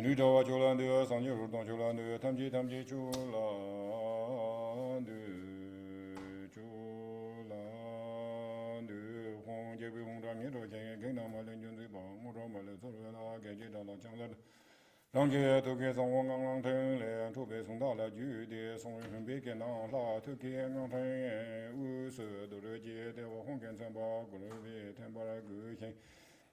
Nudawa Cholandu, Sanju Rudan Cholandu, Tamji Tamji Cholandu, Cholandu, Hong Jebi Hong Ram Yedo Jeng, Kingdom Malin Junzi Bang, Muramala Sorala, Gaji Dala Changla. 让街都给上我刚刚听来，特别送到了酒店，送人别给那拉，都给刚听，无色都是街的，我红干城堡，过来别听把那个听。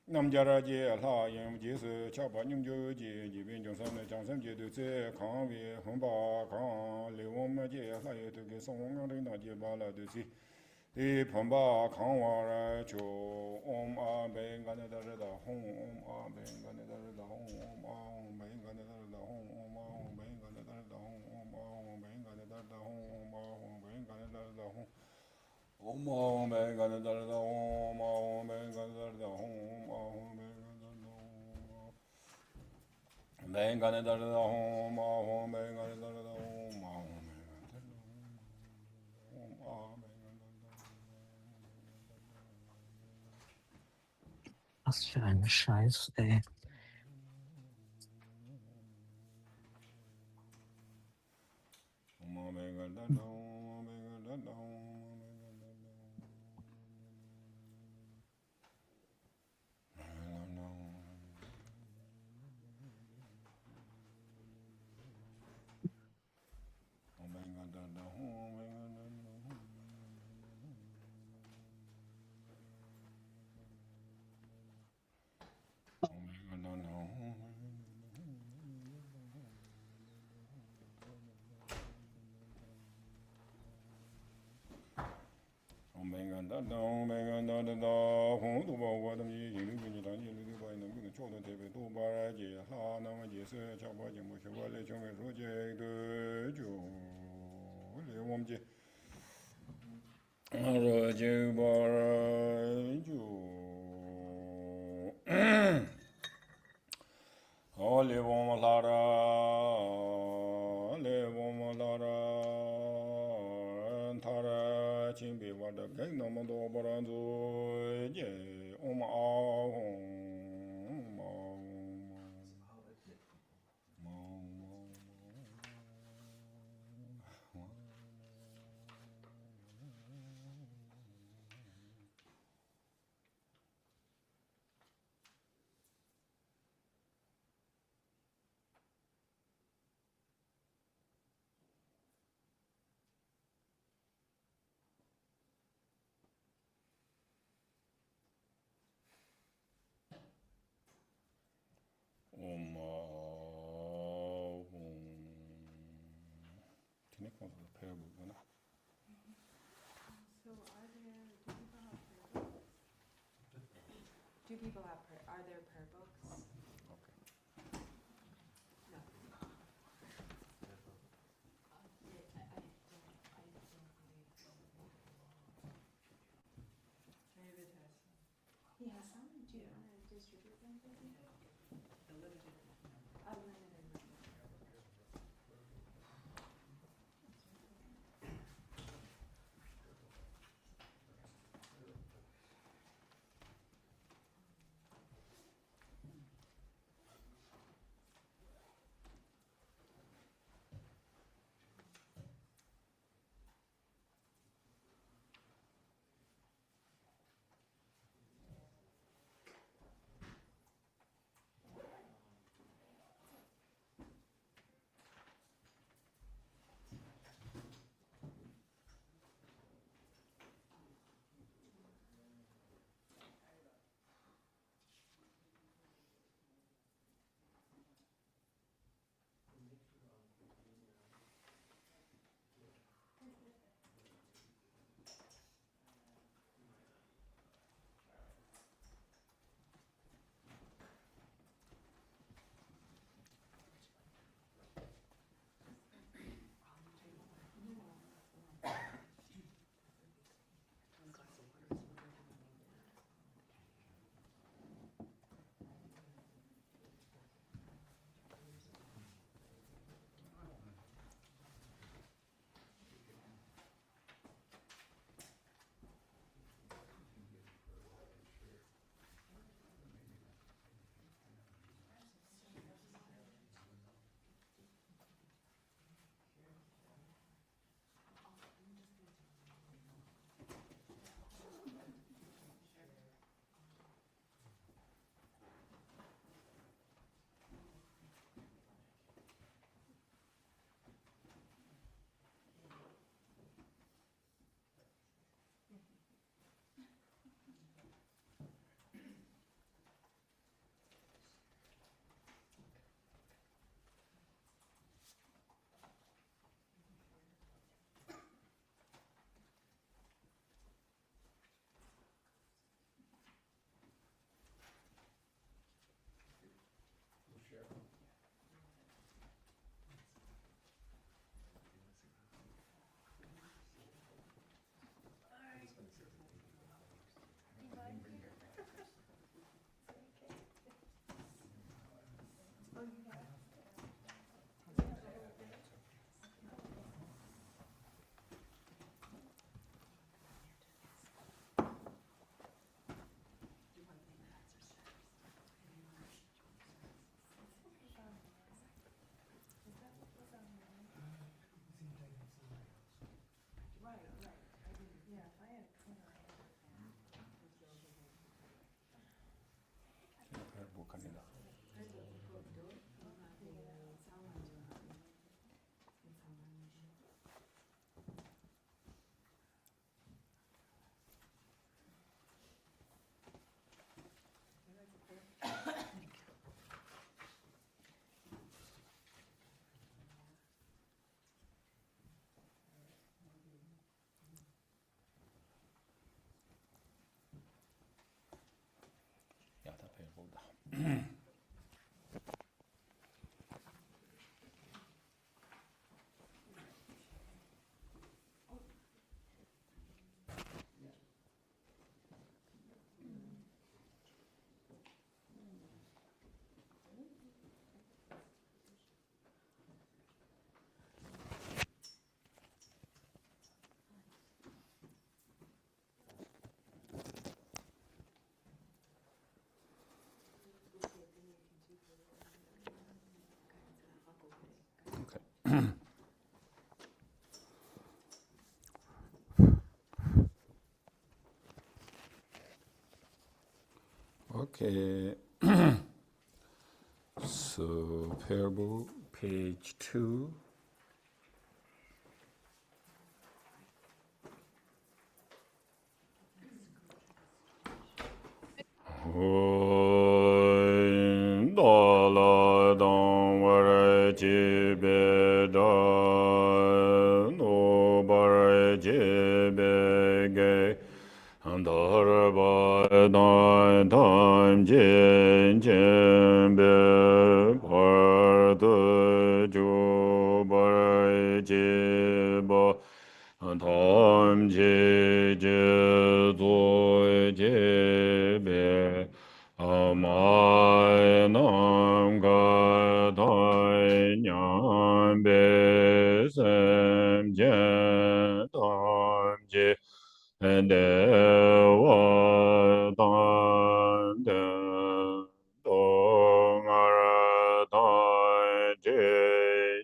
南家的街拉，因为就是七八年就街，这边江山的江山街都在康威、红八康，离我们街拉也都给送我刚听那街把了都是。一旁把康娃儿就阿贝干的是的红阿贝干的是的红阿贝干的是的红阿贝干的是的红阿贝干的是的红阿贝干的是的红阿贝干的是的红阿贝干的是的红阿贝干的是的红阿贝干的是的红阿贝干的是的红阿贝。Was für eine Scheiße, ey. 나옵니다. Okay. So parable page 2. Da la dong war ji be da no bar ji be ge da ba da tam jin jin be par de ju bar ji ba tam ji ji zo ji be Amai nam ga dai nyan be sem jen tam je de wa dan de dong ara dai je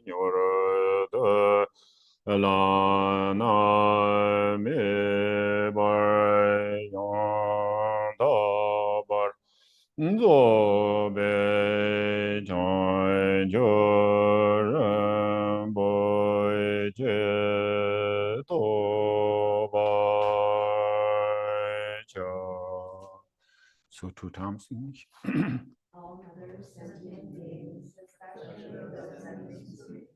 nyor de la na me bar yan da bar Zo be chan jo ren bo che to ba cha. So 2 times English. All other sentient beings, especially those sentient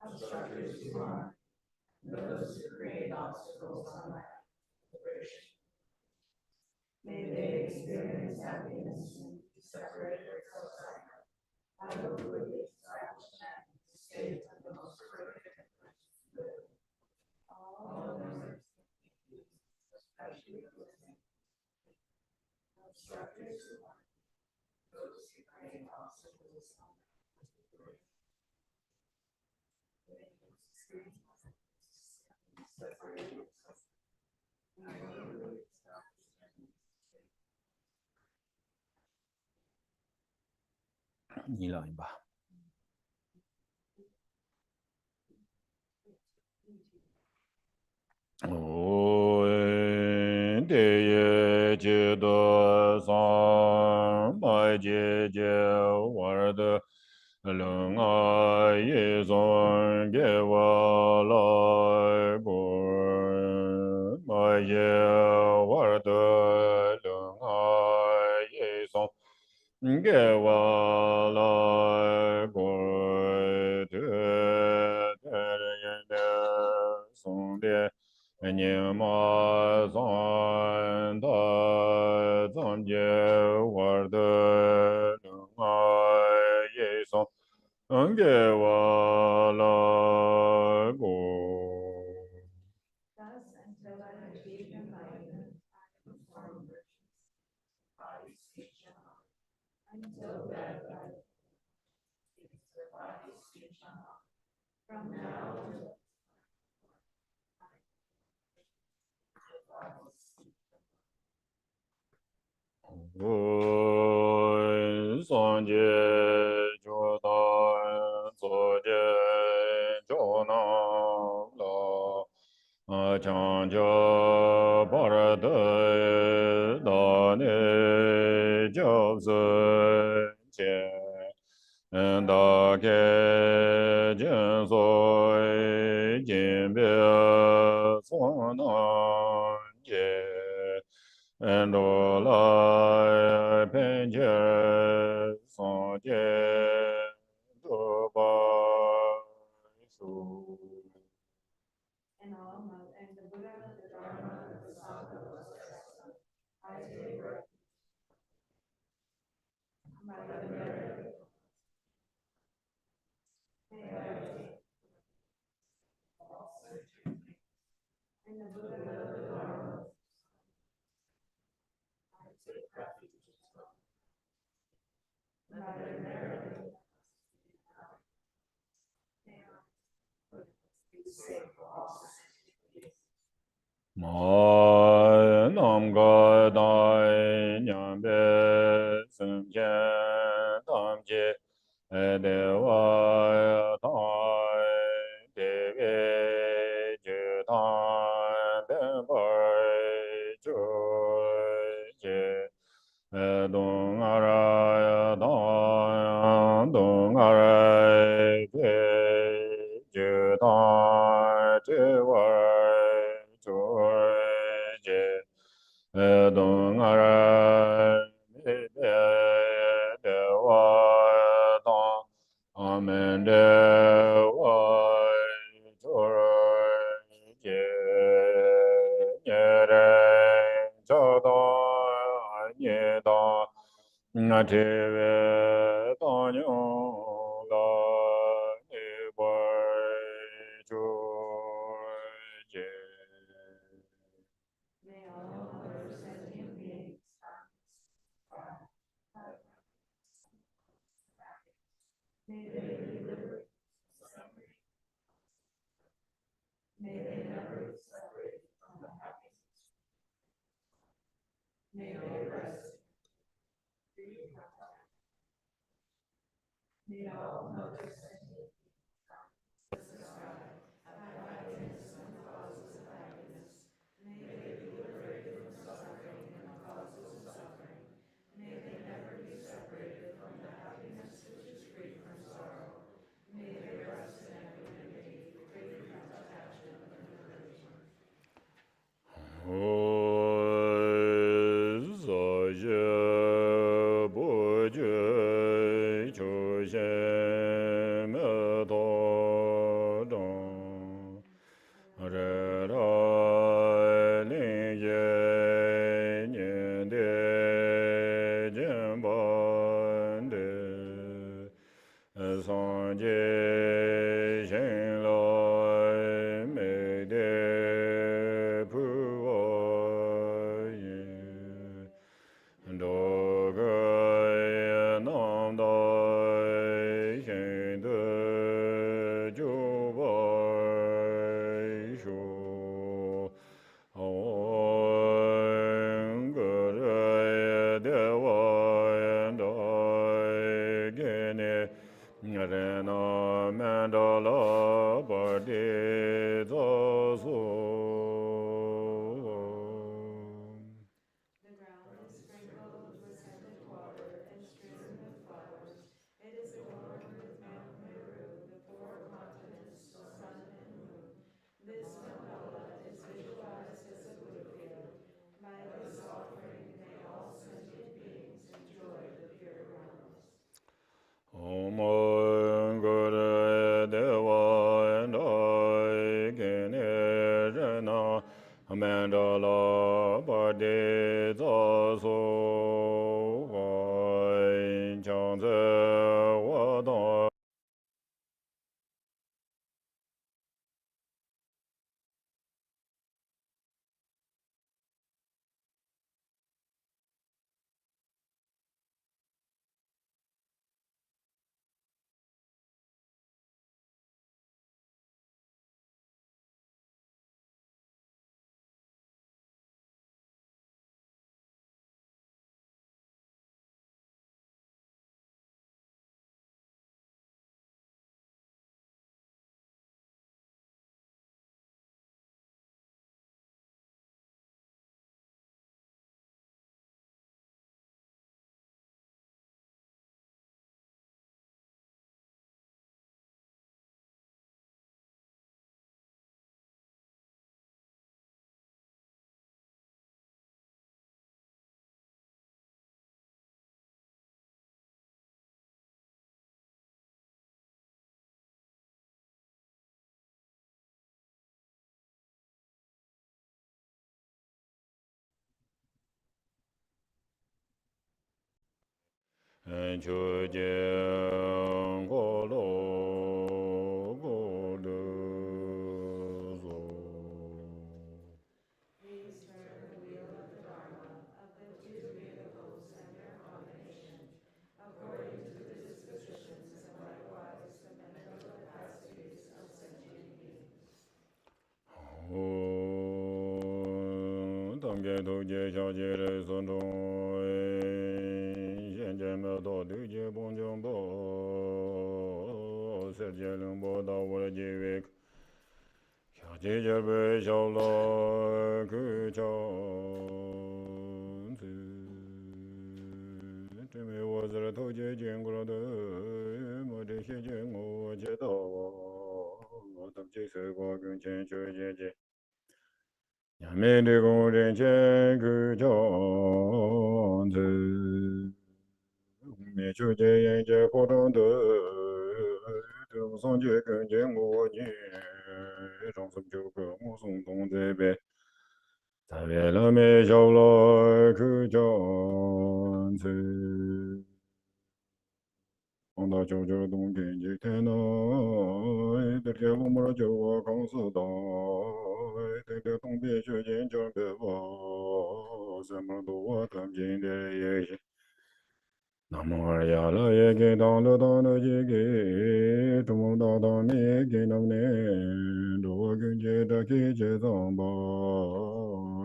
obstructors who are those who create obstacles on my liberation. May they experience happiness and be separated from sight. I will believe the state of the most perfect good. All others, especially obstructors who are those who create obstacles on my liberation. Ni lại ba. De ye je de san mai je je war de leng a ye zong ge wa lai bu mai ye war de leng a ye zong ge wa lai bu de de song de nian ma zan da zan jie war de leng ai ye song ge wa la gu. Thus, until I achieve enlightenment, I perform virtues, body, speech, and heart. Until that I speak with body, speech, and heart. From now until San jie zhuo dan zuo jie zhuo nang la chang jia par de da ne jiao zi jie da ge jian sui jin bie zuo nang jie and la pen jie san jie de ba su. and and the Buddha, the Dharma, the Sangha, I take refuge. Ma nam ga dai nyam be sum je tam je de wa tai de ge je ta de ba ju je dong ara ya dong ara ge je ta je wa ju je dong ara de wa dong amen de wa ju je ye re cha da ye da na te ve da nyo la ne ba ju je. May all other sentient beings may they be liberated from suffering. May they never be separated from the happiness. May they rest free from death. May all other sentient beings in the sky have happiness and causes of happiness. May they be liberated from suffering and the causes of suffering. May they never be separated from the happiness which is free from sorrow. May they rest in equanimity, free from attachment and aversion. The ground is sprinkled with scented water and strewn with flowers. It is adorned with Mount Meru, the four continents, the sun and moon. This mandala is visualized as a Buddha field. By this offering, may all sentient beings enjoy the pure realms. Om Guru Deva Dai Generate Mandala Bade Zaso Vai Changze Wadai. 랑게 도제 샤제레 선동 현재메 도드제 본정보 세제릉보 다월제획 샤제제베 샤올라 그전즈 때메 워즈라 도제 쟁구라도 모데 샤제고 제도 어떻게서고 근전 조제제 야메데 공전체 그전즈 메주제제 고동도 동성제 근전고니 정성주고 무송동제베 자벨라메 샤올라 그전즈 onda jojo donggen je tena de ge lo mo jo wa gong su da de de dong bie xue jian zhang ge wo zhen me du wa tam jin de ye shi namo ya la ye ge dang le dang de ji ge tu mo da da mi ge nam ne do ge je da ge je zang ba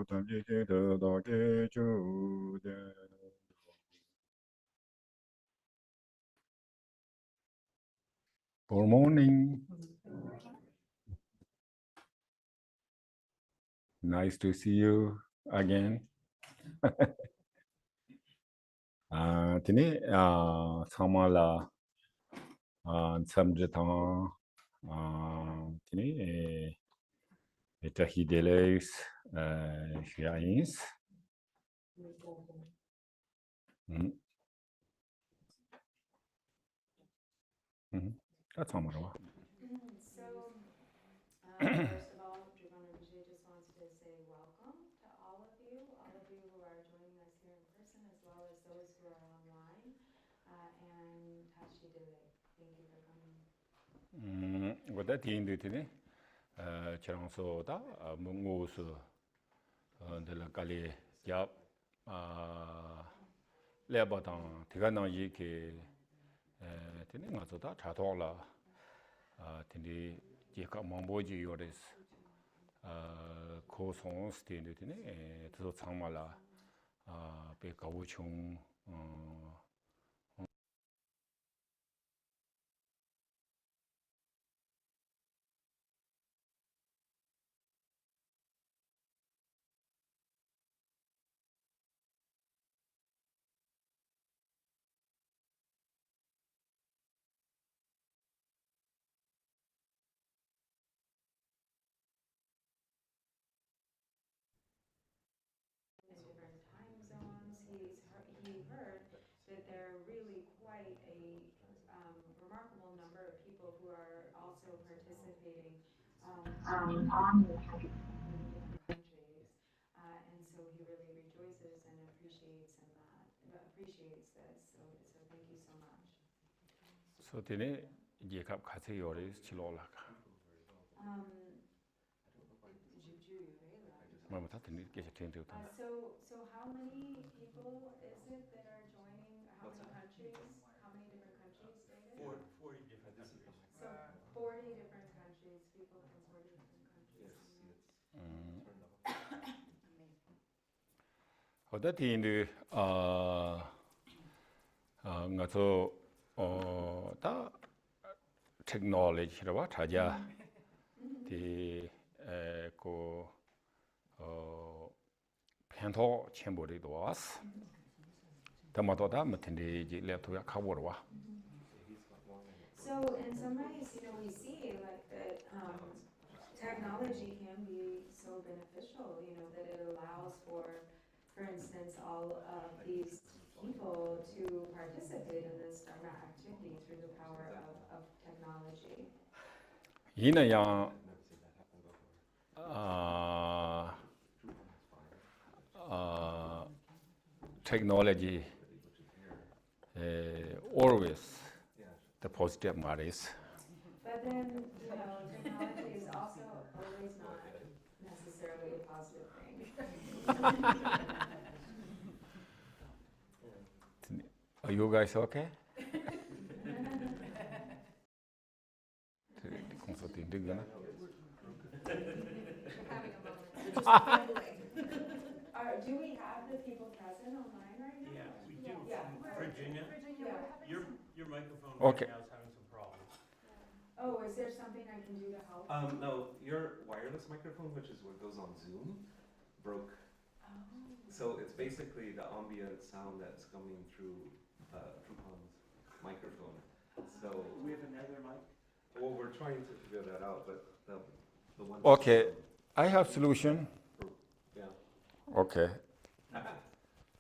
tam ji ge de da ge ju de. Good morning. Nice to see you again. Tini samala samjitang tini etahideles shiains. That's samara. So, first of all, Drupon Rinpoche just wants to say welcome to all of you who are joining us here in person, as well as those who are online. And Tashi Dile, thank you for coming. What that in tini chirangso da mungusu de la kali yap lebatang tiganang yi ke tini ngaso da chatola tini jika mamboji yoris ko songs tini to changmala be gawuchung In different time zones, he heard that there are really quite a remarkable number of people who are also participating on the in different countries, and so he really rejoices and appreciates this. So thank you so much. So tini jikap khase yoris chilola So how many people is it that are joining? How many countries? How many different countries, David? 40 different countries. So 40 different countries, people from 40 different countries. Hoda tindi ngaso ta technology rawa chaja di ko pento chembori doas tamato da matindi ji laptop ya kaworwa. So in some ways, we see like that technology can be so beneficial, that it allows for instance, all of these people to participate in this Dharma activity through the power of technology. Yina yang technology always the positive matters. But then, technology is also always not necessarily a positive thing. Are you guys okay? Having a moment. do we have the people present online right now? Yeah, we do. Yeah. Virginia, Yeah. your microphone Okay. right now is having some problems. Oh, is there something I can do to help? No, your wireless microphone, which is what goes on Zoom, broke. Oh. So it's basically the ambient sound that's coming through Drupon's microphone. So We have another mic. well, we're trying to figure that out, but the one. Okay, I have solution. Yeah. Okay.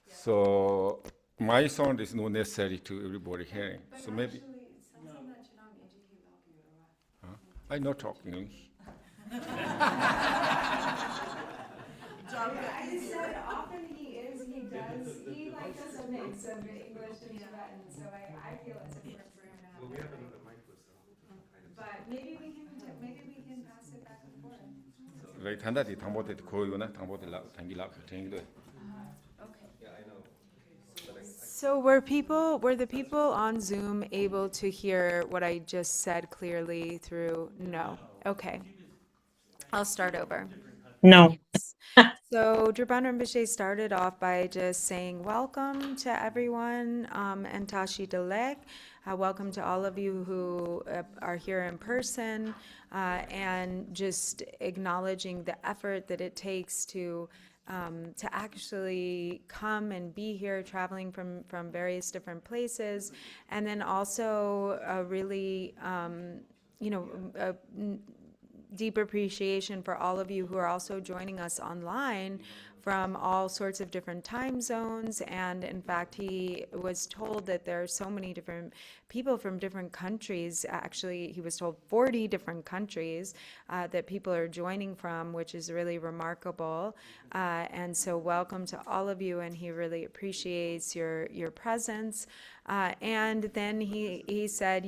So my sound is not necessary to everybody hearing. But So maybe actually, 상상나처럼 educate laugh. I not talk English. I said often he like does a mix of English and Tibetan, so I feel it's important for him to have. Well, we that. have another mic with some kind of. But maybe we can pass it back and forth. Vậy thành ra thì thằng bố thì khôi quá, thằng bố thì lão thành cái lão thành cái Okay. Yeah, I know. But So were the people on Zoom able to hear what I just said clearly through? No. Okay. I'll start over. No. So Drupon Rinpoche started off by just saying welcome to everyone and Tashi Delek. Welcome to all of you who are here in person and just acknowledging the effort that it takes to actually come and be here, traveling from various different places, and then also really, deep appreciation for all of you who are also joining us online from all sorts of different time zones. And in fact, he was told that there are so many different people from different countries. Actually, he was told 40 different countries that people are joining from, which is really remarkable. And so welcome to all of you, and he really appreciates your presence. And then he said,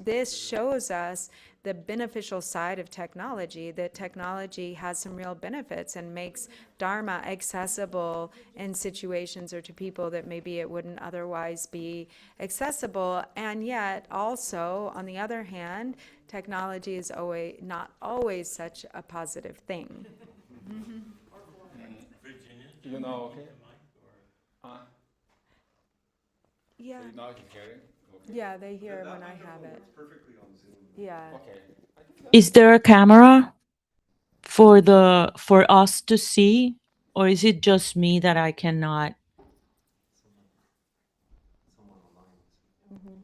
this shows us the beneficial side of technology, that technology has some real benefits and makes Dharma accessible in situations or to people that maybe it wouldn't otherwise be accessible. And yet also, on the other hand, technology is not always such a positive thing. Virginia, You know, okay? the mic or? Yeah, So now he's hearing? Okay. yeah, they hear that when I microphone have it. works perfectly on Zoom. Yeah. Okay. Is there a camera for us to see, or is it just me that I cannot? Someone online.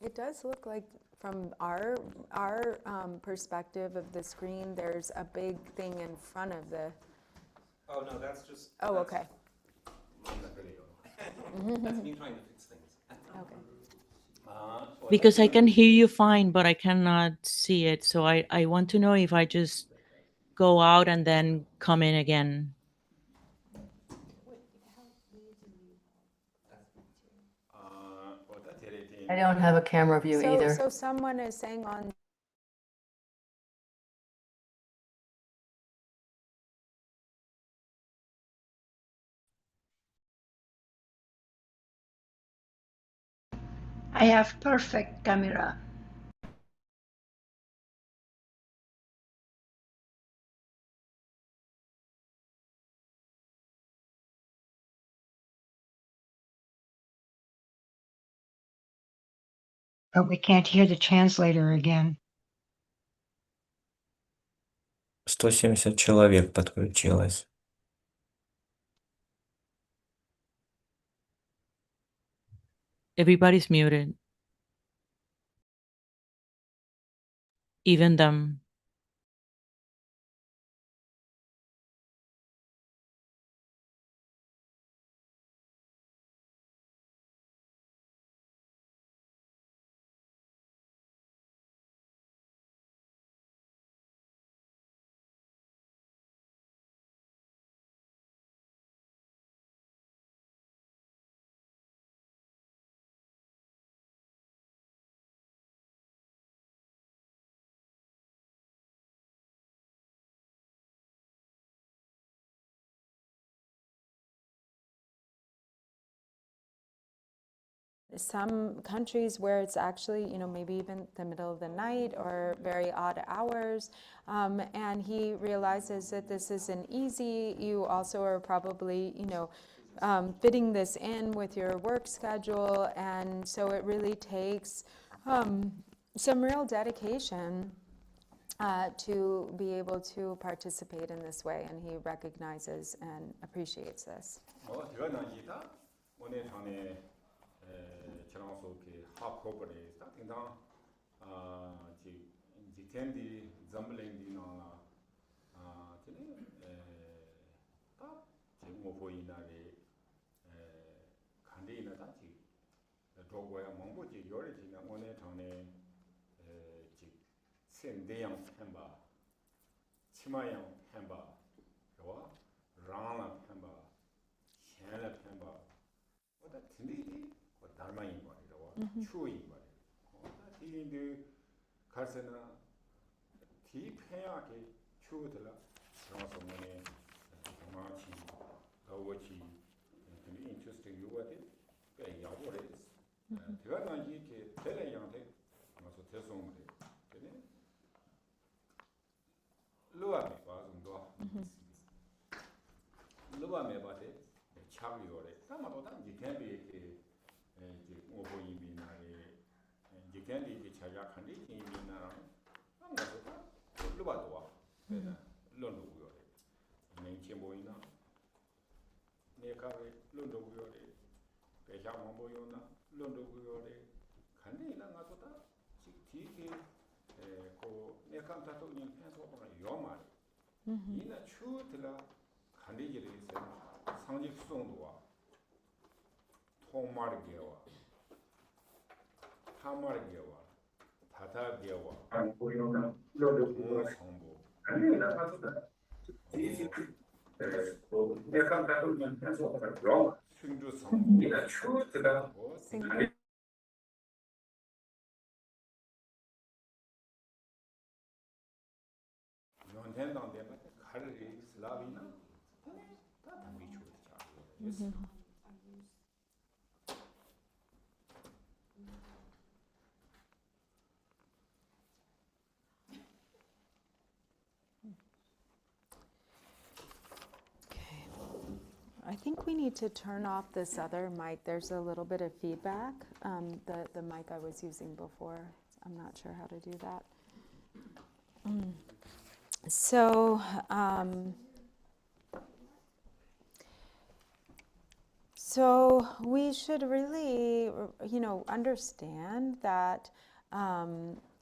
It does look like from our perspective of the screen, there's a big thing in front of the. Oh no, that's just. Oh, that's okay. Mine's video. That's me trying to fix things. Okay. Because I can hear you fine, but I cannot see it. So I want to know if I just go out and then come in again. I don't have a camera view either. So someone is saying on. I have perfect camera. But we can't hear the translator again. 170 человек подключилось. Everybody's muted. Even them. some countries where it's actually, maybe even the middle of the night or very odd hours. And he realizes that this isn't easy. You also are probably, fitting this in with your work schedule. And so it really takes some real dedication to be able to participate in this way. And he recognizes and appreciates this. I think we need to turn off this other mic. There's a little bit of feedback. The mic I was using before, I'm not sure how to do that. So we should really, understand that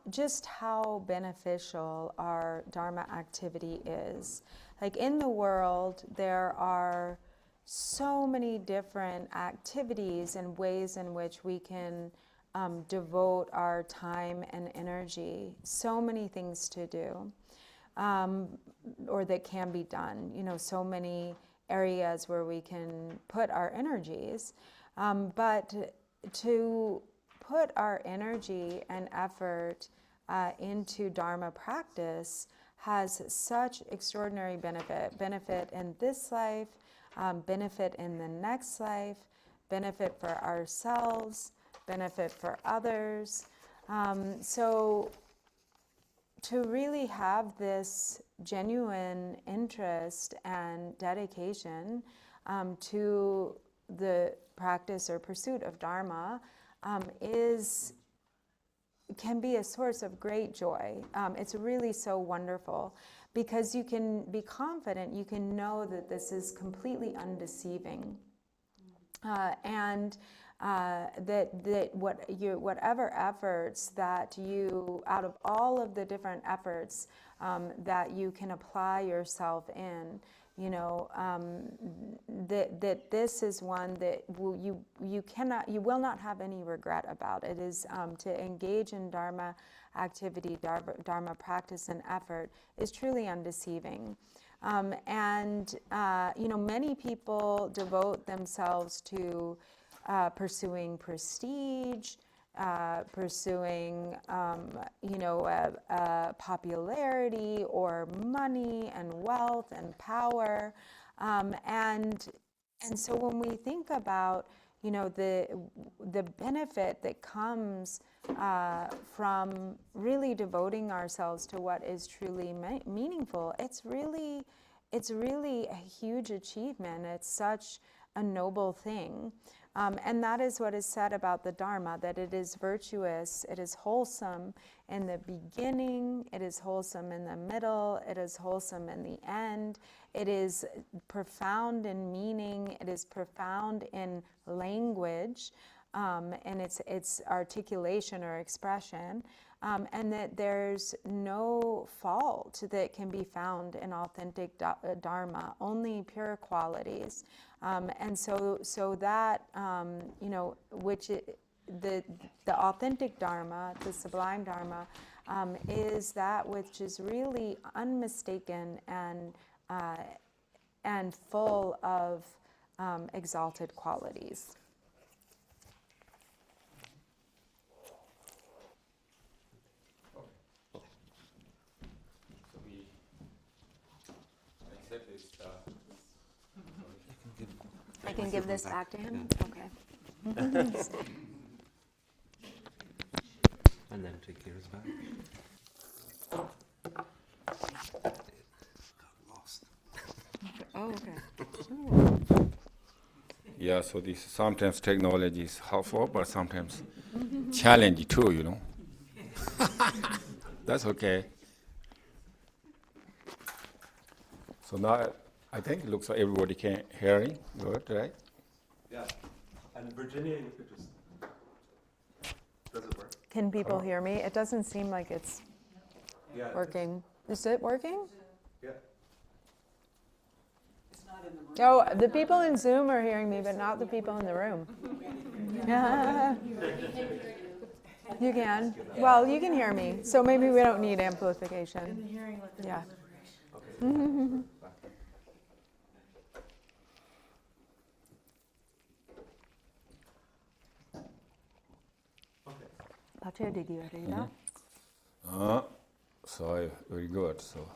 just how beneficial our Dharma activity is. Like in the world, there are so many different activities and ways in which we can devote our time and energy. So many things to do, or that can be done. So many areas where we can put our energies. But to put our energy and effort into Dharma practice has such extraordinary benefit in this life, benefit in the next life, benefit for ourselves, benefit for others. So to really have this genuine interest and dedication to the practice or pursuit of Dharma can be a source of great joy. It's really so wonderful because you can be confident, you can know that this is completely undeceiving. And that whatever efforts that you, out of all of the different efforts that you can apply yourself in, that this is one that you will not have any regret about. It is to engage in Dharma activity, Dharma practice and effort is truly undeceiving. Many people devote themselves to pursuing prestige, pursuing, popularity or money and wealth and power. And so when we think about, you know, the benefit that comes from really devoting ourselves to what is truly meaningful, it's really a huge achievement. It's such a noble thing. And that is what is said about the Dharma, that it is virtuous, it is wholesome in the beginning, it is wholesome in the middle, it is wholesome in the end, it is profound in meaning, it is profound in language, and its articulation or expression, and that there's no fault that can be found in authentic Dharma, only pure qualities. And so that, you know, the authentic Dharma, the sublime Dharma, is that which is really unmistaken and full of exalted qualities. I can give this back to him? Okay. And then take yours back. Lost. Oh, okay. Yeah, so this sometimes technology is helpful, but sometimes challenging too, you know. That's okay. So now I think it looks like everybody can hearing good, right? Yeah. And Virginia, you could just. Does it work? Can people hear me? It doesn't seem like it's Yeah. working. Is it working? Yeah. Oh, the people in Zoom are hearing me, but not the people in the room. You can. Well, you can hear me, so maybe we don't need amplification. Yeah. So very good. So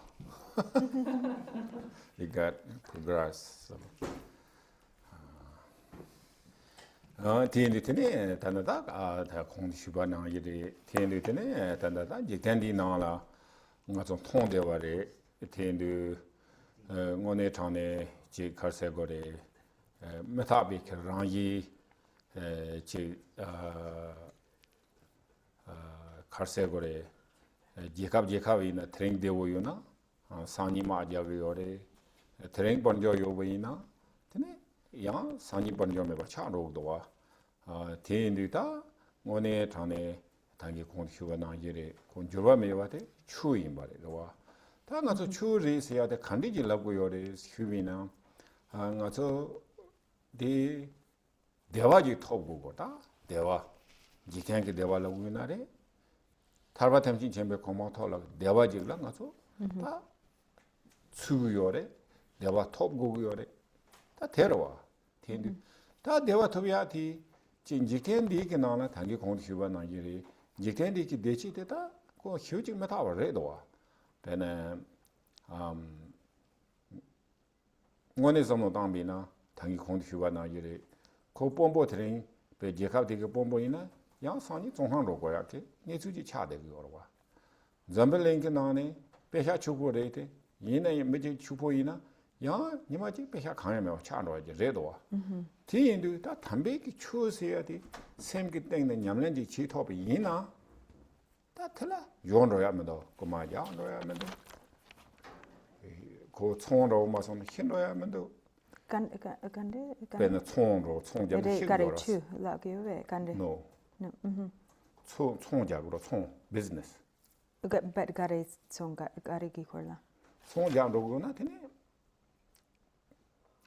we got progress. So. Tiendu tene tanada ta kong shuba na yiri tiendu tene tanada jitendi na la ngazong tong de ware tiendu ngone chane ji karse gore metabi rangi ji karse gore jekab ina treng dewo yo na sani ma ja yore treng bonjo yo ina tene yang sani bonjo me ba cha ro do wa tiendu ta ngone chane 당기 공휴가 나기래 공주바 메와데 추인 말에 와 당가서 추리세야 돼 간디질라고 요래 휴비나 가서 디 대화지 토부고다 대화 지탱게 대화라고 나래 탈바템진 쳔베 고모토라 대화지라 가서 다 추요래 대화 토부고 요래 다 데려와 텐디 다 대화 토비야티 진지켄디 이게 나나 당기 공휴가 나기래 지켄디 기 대치되다 그 휴직 메타버래도 배는 원에서는 당비나 당기 공휴가 나기래 그 뽐보 트레인 배 제카디게 뽐보이나 양산이 종항로 거야게 예수지 차대고 요러와 잠벨랭게 나네 배샤 추고래데 이내 메지 추보이나 야 니마지 배샤 강하면 차로지 레도와 뒤인도 다 담배기 추어서야 돼 샘기 땡는 냠len지 지토비 이나 다 틀라 요노야면도 그마야 노야면도 그 총으로 마선 힘노야면도 간데 배는 총으로 총잡이 힘으로 라게요 간데 노 총잡으로 총 비즈니스 가레 총 가레기 콜라 총잡으로나 되네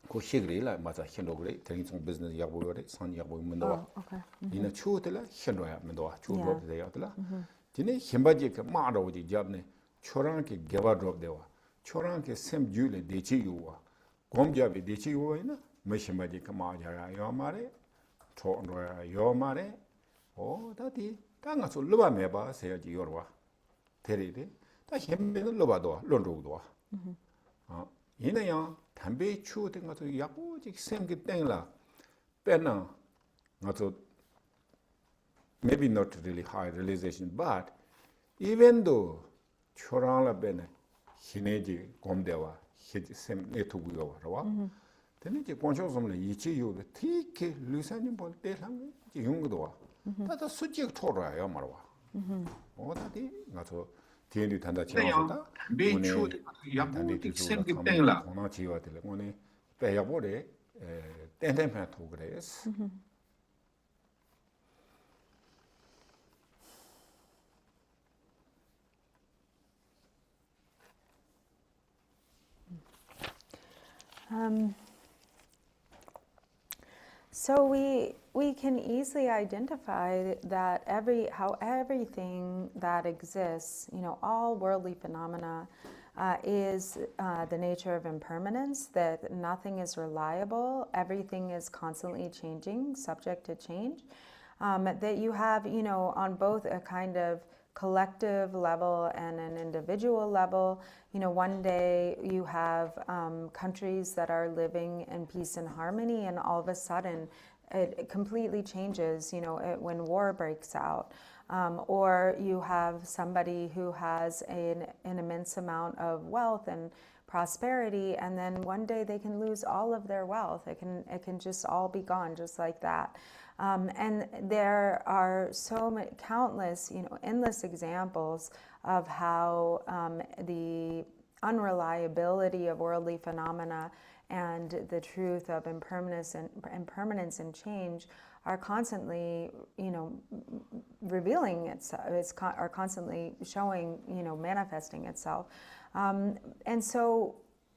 그 시그리라 맞아 힘로그래 대리총 비즈니스 야보요래 산 야보면도 이나 추들라 힘노야면도 추로 돼야들라 디네 힘바지 그 마로지 잡네 초랑게 개바드롭 되와 초랑게 샘줄레 대치유와 곰잡이 대치유와이나 메시마지 그 마자야 요마레 초노야 요마레 오 다디 땅가서 르바 메바 세야지 요르와 데리데 다 힘베는 르바도 론로도 이나야 담배 추어된 것도 야고지 샘기 땡라 빼나 Also, maybe not really high realization, but even though chorala bene hineji gomdewa hit sem netuguyo rawa, then it controls some ichi you the take lusanin bon de lang yungdoa. That's a subject tora yamarwa. Oh, that is not so. Tiendi tanda chinosota, one tandi tisu kama kona chiwa tele, one peyabore, tenden to grace. So we can easily identify that everything that exists, all worldly phenomena, is the nature of impermanence, that nothing is reliable, everything is constantly changing, subject to change, that you have, on both a kind of collective level and an individual level. One day you have countries that are living in peace and harmony, and all of a sudden it completely changes, when war breaks out. Or you have somebody who has an immense amount of wealth and prosperity, and then one day they can lose all of their wealth. It can just all be gone just like that. And there are so many, countless, endless examples of how the unreliability of worldly phenomena and the truth of impermanence and change are constantly, revealing itself, are constantly showing, manifesting itself. And so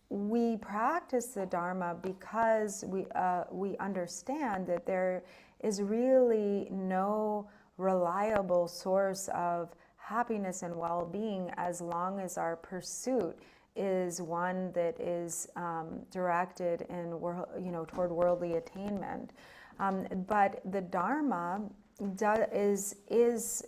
we practice the Dharma because we understand that there is really no reliable source of happiness and well-being as long as our pursuit is one that is directed in toward worldly attainment. But the Dharma is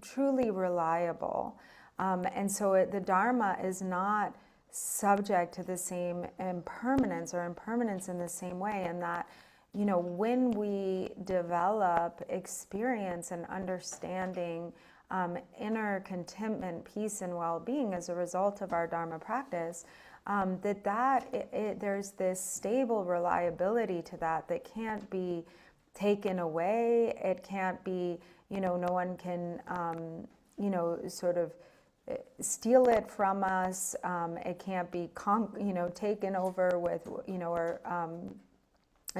truly reliable, and so the Dharma is not subject to the same impermanence in the same way, and that when we develop experience and understanding, inner contentment, peace, and well-being as a result of our Dharma practice, there's this stable reliability to that can't be taken away. It can't be, no one can, sort of steal it from us. It can't be, taken over with, or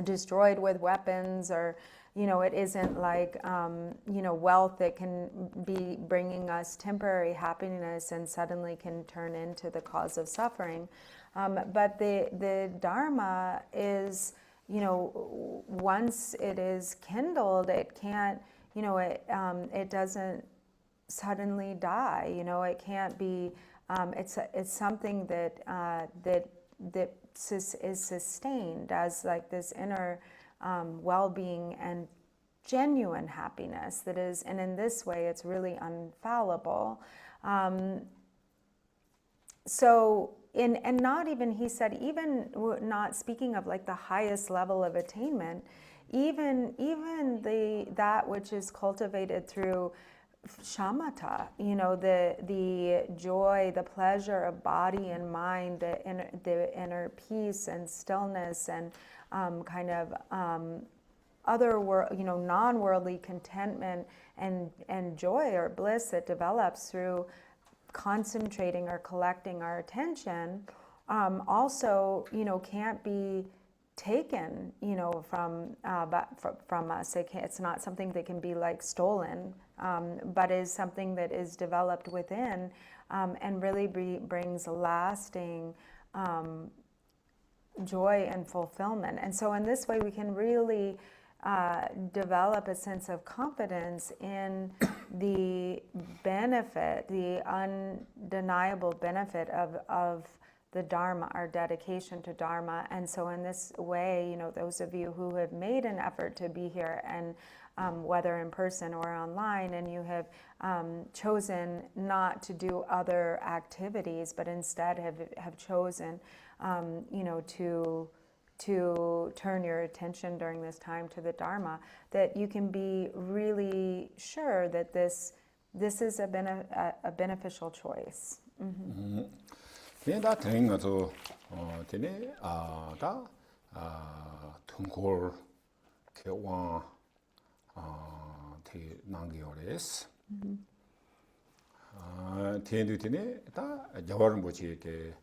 destroyed with weapons, or it isn't like wealth that can be bringing us temporary happiness and suddenly can turn into the cause of suffering. But the Dharma is, once it is kindled, it can't, it doesn't suddenly die. It can't be. It's something that is sustained as like this inner well-being and genuine happiness that is, and in this way it's really unfallible. And not even, he said, even not speaking of like the highest level of attainment, even that which is cultivated through shamatha, the joy, the pleasure of body and mind, the inner peace and stillness and kind of other non-worldly contentment and joy or bliss that develops through concentrating or collecting our attention, also can't be taken from us. It's not something that can be like stolen, but is something that is developed within, and really brings lasting joy and fulfillment. And so in this way we can really develop a sense of confidence in the benefit, the undeniable benefit of the Dharma, our dedication to Dharma. And so in this way, those of you who have made an effort to be here, and whether in person or online, and you have chosen not to do other activities, but instead have chosen, to turn your attention during this time to the Dharma, that you can be really sure that this is a beneficial choice. 내가 되는 것도 되네 다 통골 개와 대 난기어레스 대도 되네 다 자와를 뭐지 이렇게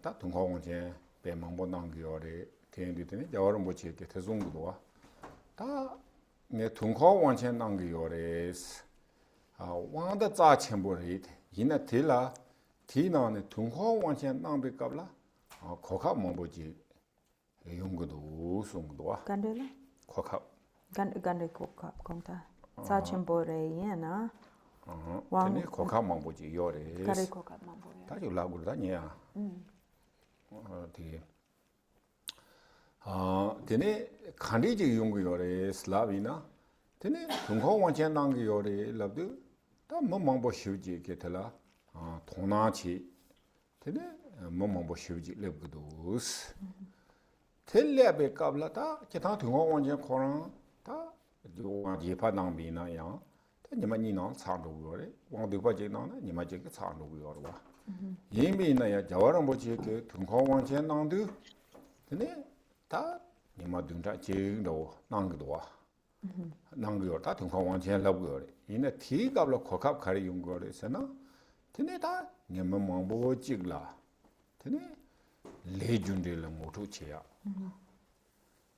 다 동화원제 배망보 난기어레 대도 되네 자와를 뭐지 이렇게 대송도와 다내 동화원제 난기어레스 왕의 자체보리 이나 들라 티나네 동화 완전 남백갑라 거카 뭐지 용거도 송도와 간들라 거카 간들 코카 공타 사침보레이나 왕 거카 뭐지 요래 가리 코카 mambo레 다시 라고다냐 디 되네 칸디지 용거 요래 슬라비나 되네 동화 완전 남게 요래 랍도 다 뭐망보 쉬우지 게텔라 통나치 되네 뭐뭐 쉬우지 랩고도스 텔레베 갑라다 제타 동화 완전 코랑 다 요가 예파낭비나 야 니마니나 차도고래 왕도바제나 니마제게 차도고요와 예미나야 자와랑 뭐지게 동화 완전 낭도 되네 다 니마dun다 제도 낭도와 낭도 다 동화 완전 랍고래 이네 티갑로 코캅 가리 용거래서나 tene ta nyama mambo jigla tene lejunde la ngoto cheya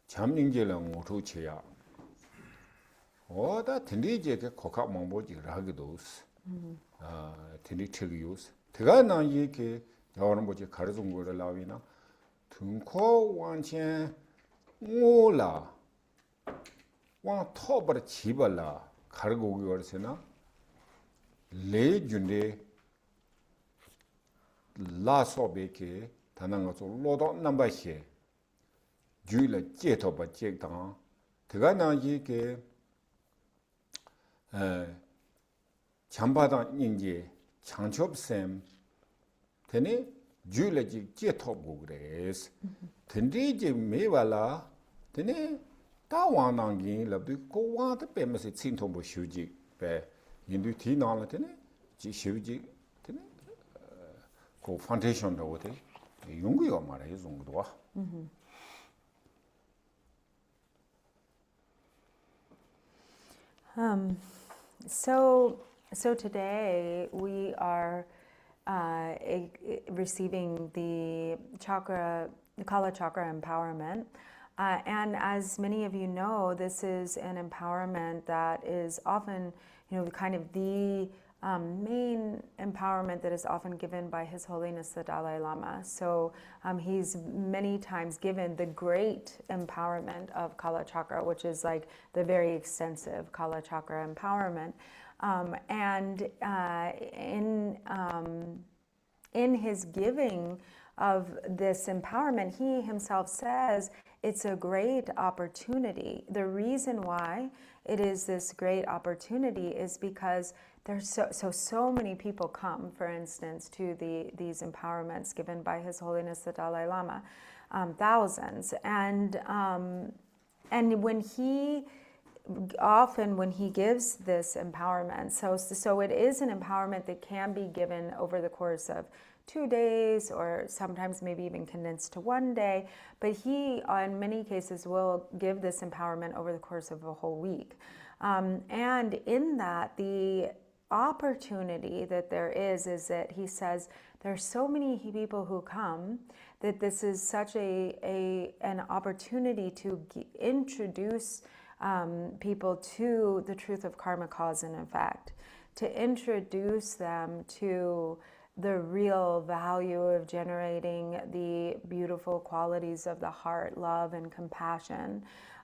chamning je la ngoto cheya oda tene je ke kokha mambo jigra ge dos tene chegiyos tega na ye ke yawaran boje 가르송 거를 라위나 등코 완전 오라 왕 토버 집을라 가르고 거르세나 lejunde la sobeke tananga so lodo namba she juila jeto ba jekdang tega na yi ke chambadan ninje changchop sem tene juila ji jeto bo gres tende je mewala tene ta wanang gi labdu ko wa de pe mase chintom bo shuji pe yindu ti na la tene ji shuji tene 그 파운데이션도 어때? 용기가 말해 정도와. So today we are receiving the Kala Chakra empowerment. And as many of you know, this is an empowerment that is often, kind of the main empowerment that is often given by His Holiness the Dalai Lama. So he's many times given the great empowerment of Kala Chakra, which is like the very extensive Kala Chakra empowerment. And in his giving of this empowerment, he himself says it's a great opportunity. The reason why it is this great opportunity is because there's so many people come, for instance, to these empowerments given by His Holiness the Dalai Lama, thousands, and when he gives this empowerment, so it is an empowerment that can be given over the course of 2 days, or sometimes maybe even condensed to 1 day, but he, in many cases, will give this empowerment over the course of a whole week. And in that, the opportunity that there is that he says there's so many people who come that this is such an opportunity to introduce people to the truth of karma, cause and effect, to introduce them to the real value of generating the beautiful qualities of the heart, love and compassion,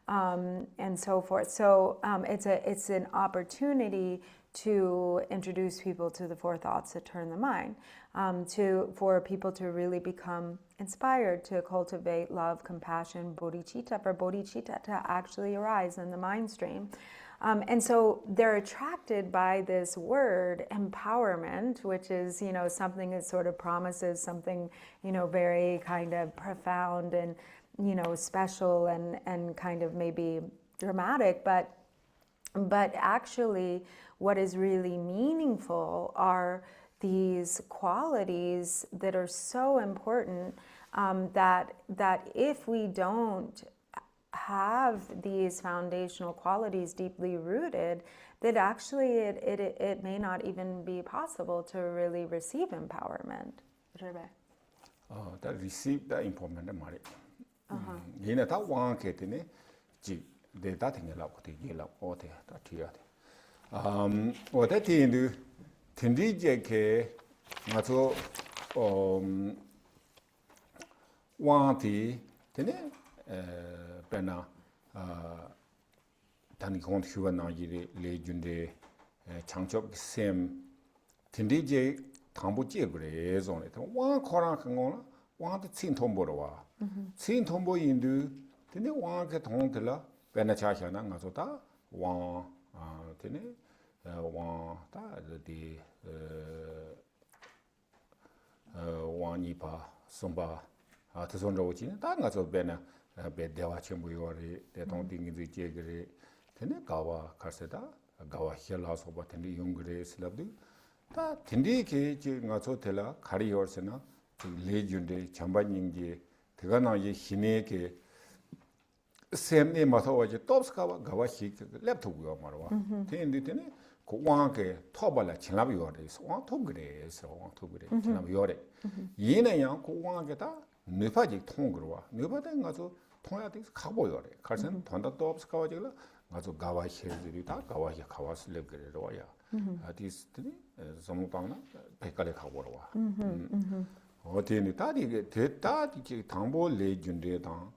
and so forth. So it's an opportunity to introduce people to the four thoughts that turn the mind, for people to really become inspired to cultivate love, compassion, bodhicitta, for bodhicitta to actually arise in the mind stream. And so they're attracted by this word empowerment, which is, something that sort of promises something, very kind of profound special and kind of maybe dramatic, but actually what is really meaningful are these qualities that are so important, that if we don't have these foundational qualities deeply rooted, that actually it may not even be possible to really receive empowerment. that receive that information 말이. 얘네 다 왕게 되네. 지 데이터 땡게 라고 되게 라고 어때 다 뒤야 돼. 어때인도 딘디제게 맞어 왕티 되네. 배나 단이 컨트리뷰나 이리 레준데 창첩 셈 딘디제 당부제 그래 예전에 왕 코랑 그거나 왕도 친통보로 와 친통보 인도 근데 왕게 통들라 배나 차샤나 가서다 왕 되네 왕다 디 왕이파 som바 드선로지 다 가서 배나 배 대화 전부 요리 대통 딩이 제거리 되네 가와 가세다 가와 헬라서 버튼이 용그레 슬랍도 다 딘디게 가서 tel라 가리어스나 레준데 잠반인지 그가나 이 힘에게 셈네 마서와지 톱스카와 가와시 랩토고요 말와 텐디테네 고왕게 토발라 친라비요레 소왕 토그레서 왕 토그레 친라비요레 얘네야 고왕게다 뇌파지 통그러와 뇌파대 가서 통해야 돼 가보요레 가선 돈다 톱스카와지라 가서 가와시들이 다 가와시 가와슬랩 그래로야 아티스트니 somutangna pekale khaborwa oteni tadi tadi 당보 레준데 당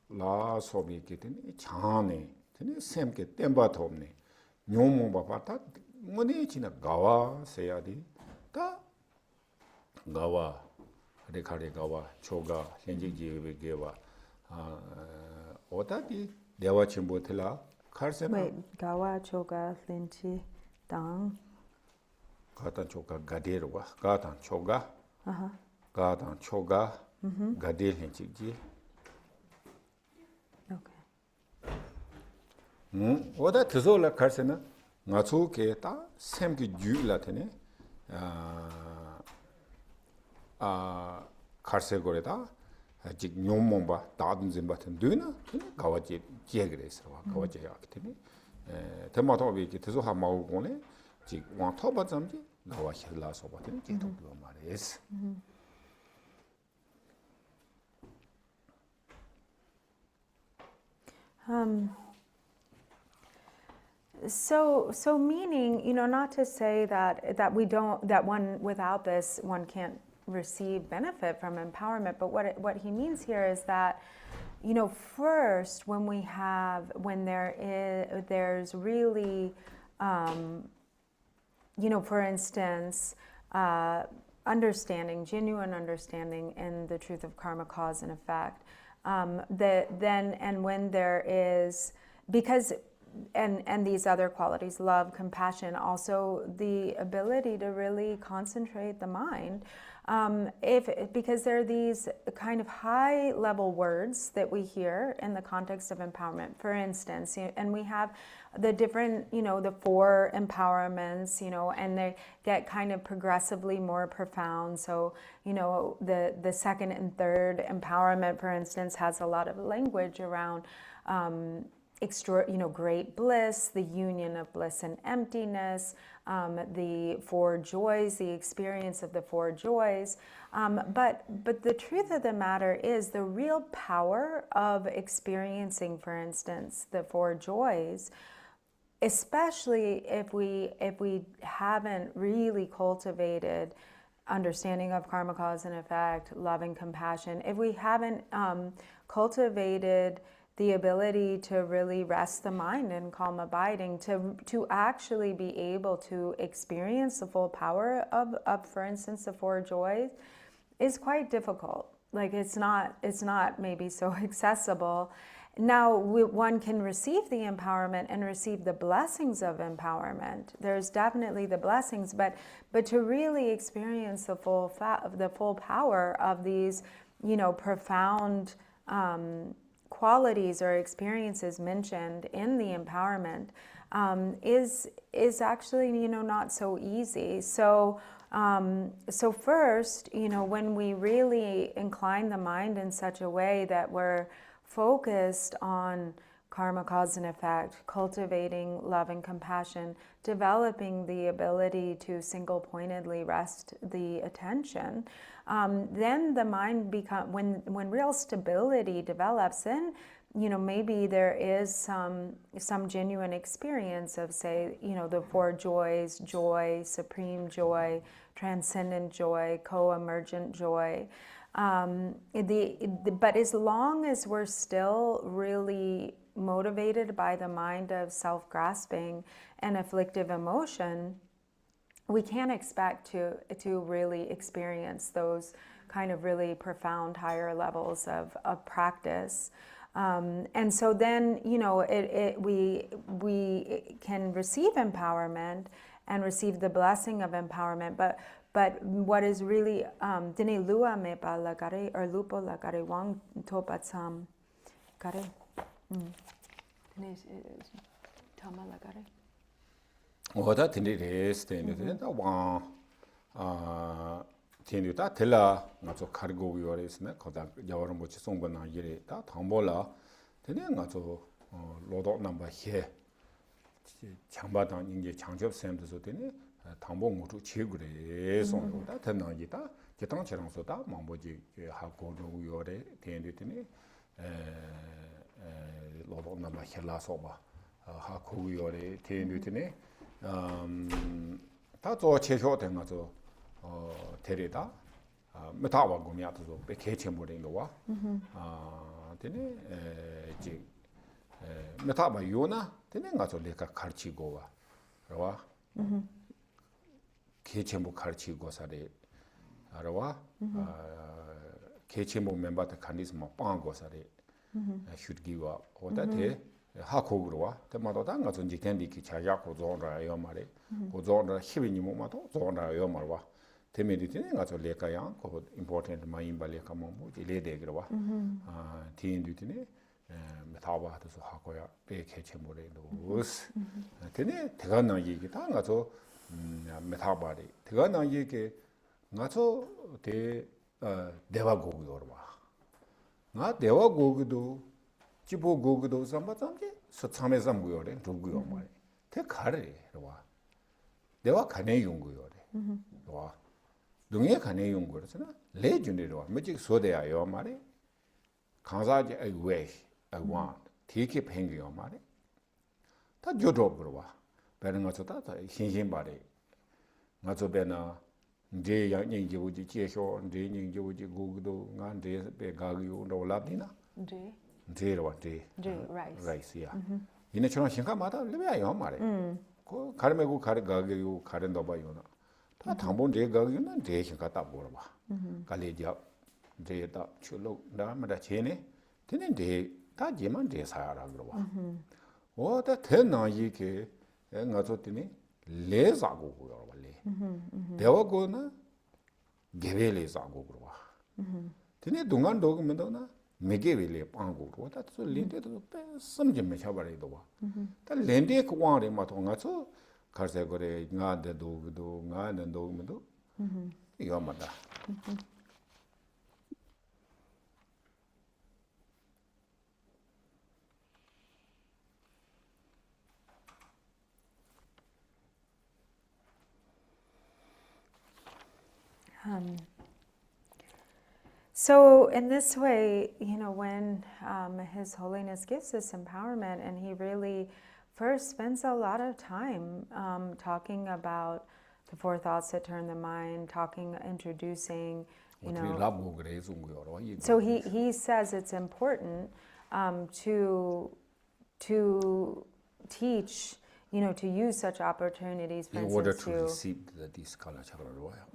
라 소비 게테니 차네 테니 셈게 템바토 없네 뇽몽바 파타 뭐니 지나 가와 세야디 다 가와 레카레 가와 초가 현지지에 게와 오다디 대화 침보텔라 카르세나 가와 초가 렌치 당 가탄 초가 가데르와 가탄 초가 가탄 초가 가데르 현지지 오다 드소라 카르세나 나초게 다 샘기 주라테네 카르세고레다 아직 뇽몽바 다든진 같은 되나 가와지 제그레서 가와지 약테네 테마토비 드소 하마고네 지 왕토바 잠지 나와 힐라서 버튼 제도도 말이스 So meaning, not to say that we don't, that one without this one can't receive benefit from empowerment, but what he means here is that, first when there's really, for instance, genuine understanding in the truth of karma, cause and effect, when there is, because and these other qualities, love, compassion, also the ability to really concentrate the mind, because there are these kind of high level words that we hear in the context of empowerment, for instance, and we have the different, the 4 empowerments, and they get kind of progressively more profound. So, the second and third empowerment, for instance, has a lot of language around great bliss, the union of bliss and emptiness, the 4 joys, the experience of the 4 joys. But the truth of the matter is the real power of experiencing, for instance, the 4 joys, especially if we haven't really cultivated understanding of karma, cause and effect, love and compassion, if we haven't cultivated the ability to really rest the mind in calm abiding, to actually be able to experience the full power of, for instance, the 4 joys, is quite difficult. Like it's not maybe so accessible. Now one can receive the empowerment and receive the blessings of empowerment. There's definitely the blessings, but to really experience the full power of these profound qualities or experiences mentioned in the empowerment is actually not so easy. So first, when we really incline the mind in such a way that we're focused on karma, cause and effect, cultivating love and compassion, developing the ability to single-pointedly rest the attention, then the mind when real stability develops, then maybe there is some genuine experience of, say, the four joys: joy, supreme joy, transcendent joy, co-emergent joy. But as long as we're still really motivated by the mind of self-grasping and afflictive emotion, we can't expect to really experience those kind of really profound higher levels of practice. And so then, we can receive empowerment and receive the blessing of empowerment, but what is really dine lua me pa lagare or lupo lagare wang topatsam gare dine tama lagare. 오다 딘디레스 딘디데 와 딘디다 텔라 나저 카르고 요레스네 거다 여러 뭐지 송번나 이래 다 당보라 딘디 나저 로도 넘버 해 장바당 이제 장접 샘도서 되네 당보 모두 제구래 송보다 된나기다 개당처럼서다 뭐지 하고 요래 딘디드네 로도 넘버 해라서봐 하고 요래 딘디드네 다 저 제쇼 된 거죠. 데리다 메타와 고미아도 배 개체물인 거와. 되네 이제 메타바 요나 되네 가서 내가 가르치고 와. 그러와. 개체물 가르치고 사례 알아와. 개체물 멤버한테 간디스마 빵고 사례. should give up. 어다테 하고그로와 때마다 가서 이제 견디기 자야고 조라요 말에 고조라 힘이 뭐마도 조라요 말와 데메리티네 가서 레카야 고 important 마인 발레카 뭐 이래대 그러와 티인디티네 메타바도 하고야 배 개체 모래도 되네 대가나 얘기 다 가서 메타바리 대가나 얘기 가서 대화 고기로 와 나 대화 고기도 지보 고기도 삼바삼지 서참에 삼고요래 두고요 말이 대 가래 와 내가 가네 용고요래 와 동에 가네 용고라서나 레준이로 뭐지 소대야요 말이 강사지 왜 I want 되게 팽겨요 말이 다 줘도 그러와 배는 것도 다 신신 말이 맞아 배나 이제 양이 지우지 제쇼 이제 이 지우지 고기도 간데 배 가기요 놀랍디나 네. 제로 rice. rice야. 이네처럼 신가마다 레베야요 말에. 그 가르메고 가르가게요 가른도 봐요나. 다 당본 제 가게는 제 신가다 보러 봐. 갈레디아 제다 출로 나마다 제네. 되는 데다 제만 제 사야라 그러 봐. 어다 되나 이게 ngazo tini le zago go wale dewa go na gebe le zago go wa tini dungan dog mendo na mege le pango go ta so lende to pe samje me cha bare do wa ta lende ko wa re ma to ngazo karse gore nga de do nga de do mendo yo ma da So in this way, when His Holiness gives us empowerment, and he really first spends a lot of time talking about the four thoughts that turn the mind, introducing, so he says it's important to teach, to use such opportunities, for in order instance, to receive this color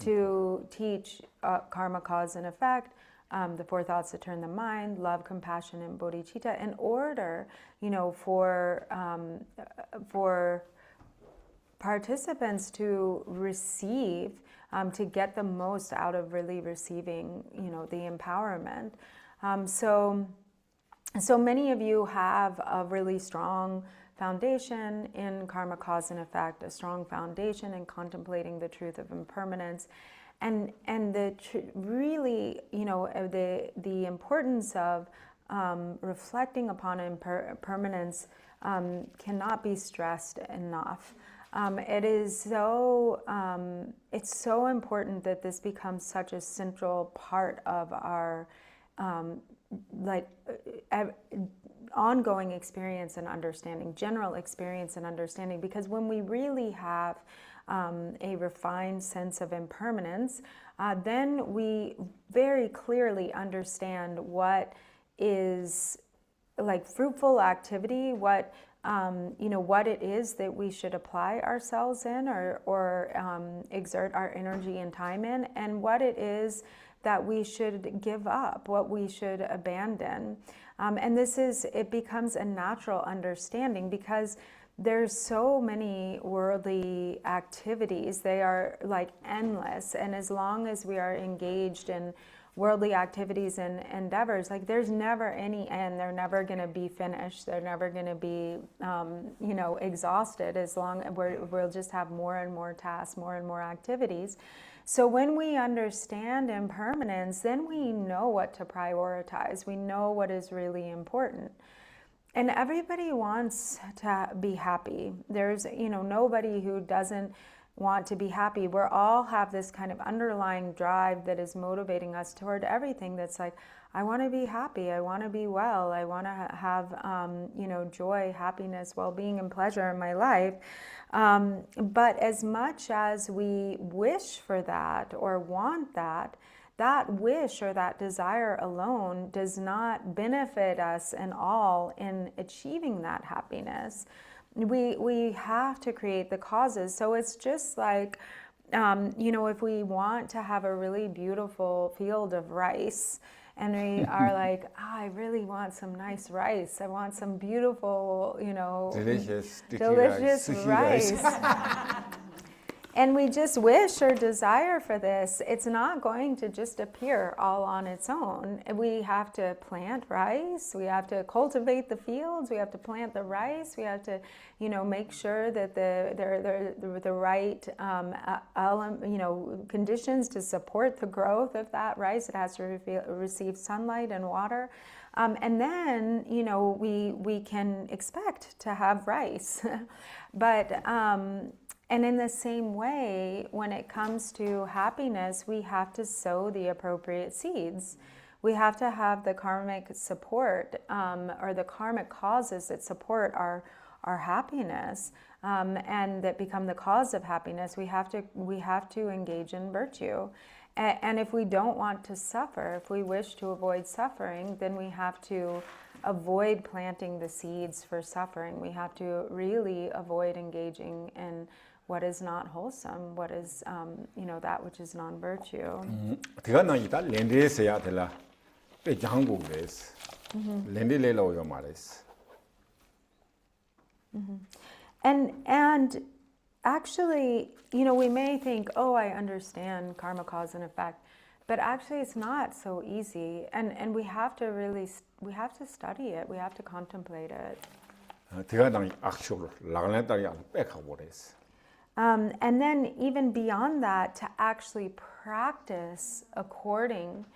to teach karma, cause and effect, the four thoughts that turn the mind, love, compassion, and bodhicitta, in order, for participants to receive to get the most out of really receiving, the empowerment. So many of you have a really strong foundation in karma, cause, and effect, a strong foundation in contemplating the truth of impermanence, and really, the importance of reflecting upon impermanence cannot be stressed enough. It's so important that this becomes such a central part of our ongoing experience and understanding, general experience and understanding, because when we really have a refined sense of impermanence, then we very clearly understand what is like fruitful activity, what it is that we should apply ourselves in or exert our energy and time in, and what it is that we should give up, what we should abandon. And it becomes a natural understanding because there's so many worldly activities. They are like endless. And as long as we are engaged in worldly activities and endeavors, like there's never any end. They're never going to be finished. They're never going to be, exhausted. As long as we'll just have more and more tasks, more and more activities. So when we understand impermanence, then we know what to prioritize. We know what is really important. And everybody wants to be happy. There's, nobody who doesn't want to be happy. We all have this kind of underlying drive that is motivating us toward everything that's like, I want to be happy. I want to be well. I want to have, joy, happiness, well-being, and pleasure in my life. But as much as we wish for that or want that, that wish or that desire alone does not benefit us at all in achieving that happiness. We have to create the causes. So it's just like, if we want to have a really beautiful field of rice, and we are like, I really want some nice rice. I want some beautiful, delicious rice. And we just wish or desire for this. It's not going to just appear all on its own. We have to plant rice. We have to cultivate the fields. We have to plant the rice. We have to, make sure that the right, conditions to support the growth of that rice. It has to receive sunlight and water. And then, we can expect to have rice. But, and in the same way, when it comes to happiness, we have to sow the appropriate seeds. We have to have the karmic support or the karmic causes that support our happiness and that become the cause of happiness. We have to engage in virtue. And if we don't want to suffer, if we wish to avoid suffering, then we have to avoid planting the seeds for suffering. We have to really avoid engaging in what is not wholesome, what is, that which is non-virtue. And actually, we may think, oh, I understand karma, cause, and effect, but actually it's not so easy. And we have to study it, we have to contemplate it. And then even beyond that, to actually practice according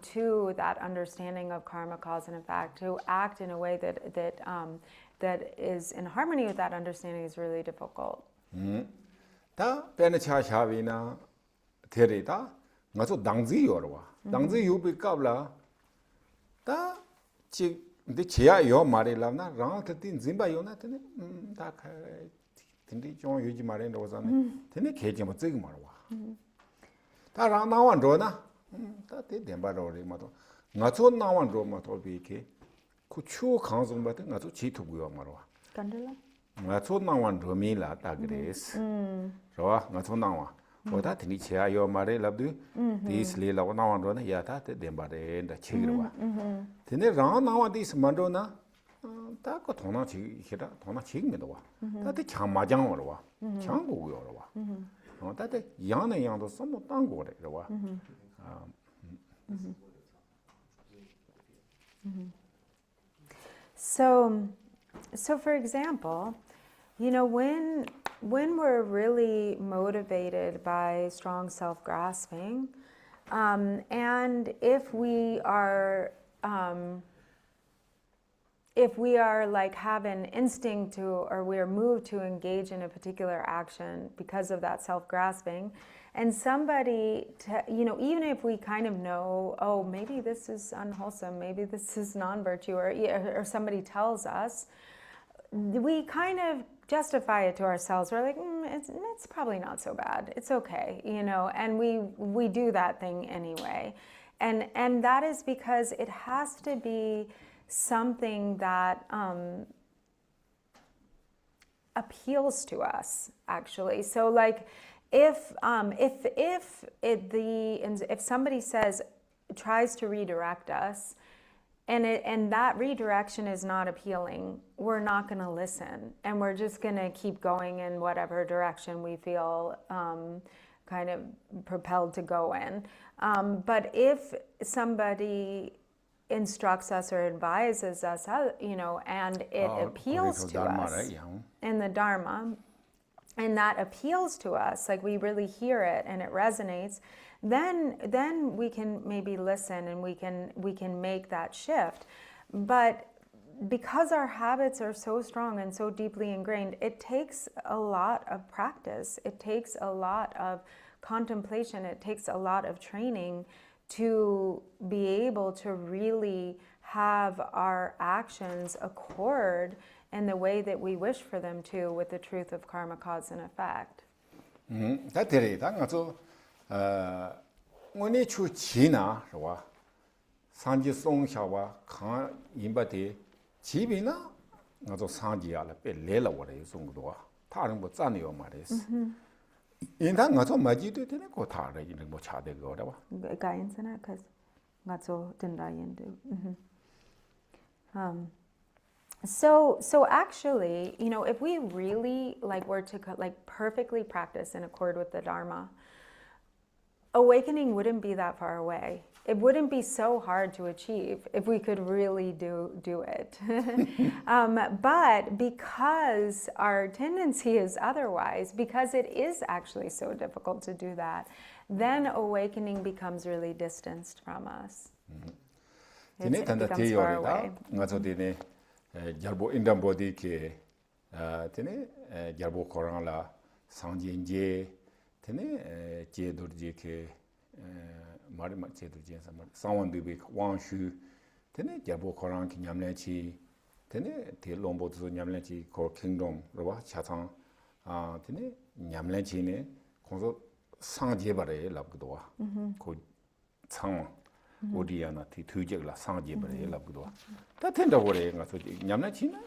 to that understanding of karma, cause, and effect, to act in a way that is in harmony with that understanding is really difficult. 다들 양의 양도 sommo tango de, right? So for example, you know, when we're really motivated by strong self-grasping, and if we are like have an instinct to, or we're moved to engage in a particular action because of that self-grasping, and somebody, you know, even if we kind of know, oh, maybe this is unwholesome, maybe this is non-virtue, or somebody tells us, we kind of justify it to ourselves. We're like, it's probably not so bad. It's okay, you know, and we do that thing anyway. And that is because it has to be something that appeals to us, actually. So like if somebody tries to redirect us, and that redirection is not appealing, we're not going to listen, and we're just going to keep going in whatever direction we feel kind of propelled to go in. But if somebody instructs us or advises us, you know, and it appeals to us in the Dharma, and that appeals to us, like we really hear it and it resonates, then we can maybe listen and we can make that shift. But because our habits are so strong and so deeply ingrained, it takes a lot of practice. It takes a lot of contemplation. It takes a lot of training to be able to really have our actions accord in the way that we wish for them to with the truth of karma, cause and effect. 오늘 주 지나, 와 산지 송샤와 강 인바데 집이나 나도 산지야라 뺄래라 원래 송도와 다른 뭐 짠이요 말이스. 인당 나도 맞이도 되는 거 다래 이런 뭐 차대 거라 봐. 가인스나 cuz 나도 된다인데. So actually, you know, if we really were to perfectly practice in accord with the Dharma, awakening wouldn't be that far away. It wouldn't be so hard to achieve if we could really do it. But because our tendency is otherwise, because it is actually so difficult to do that, then awakening becomes really distanced from us. It becomes far away. jarbo indam body ke tene jarbo korang la sangjin je tene je dorje ke mari ma je dorje sa sangwan de be wang shu tene jarbo korang ki nyamle chi tene te lombo zo nyamle chi ko kingdom ro ba cha chang tene nyamle chi ne konso sangje bare lab do wa ko chang 오디아나 뒤투적라 상지벌에 lap도 다 된다고 그래. 가서 냠나 치나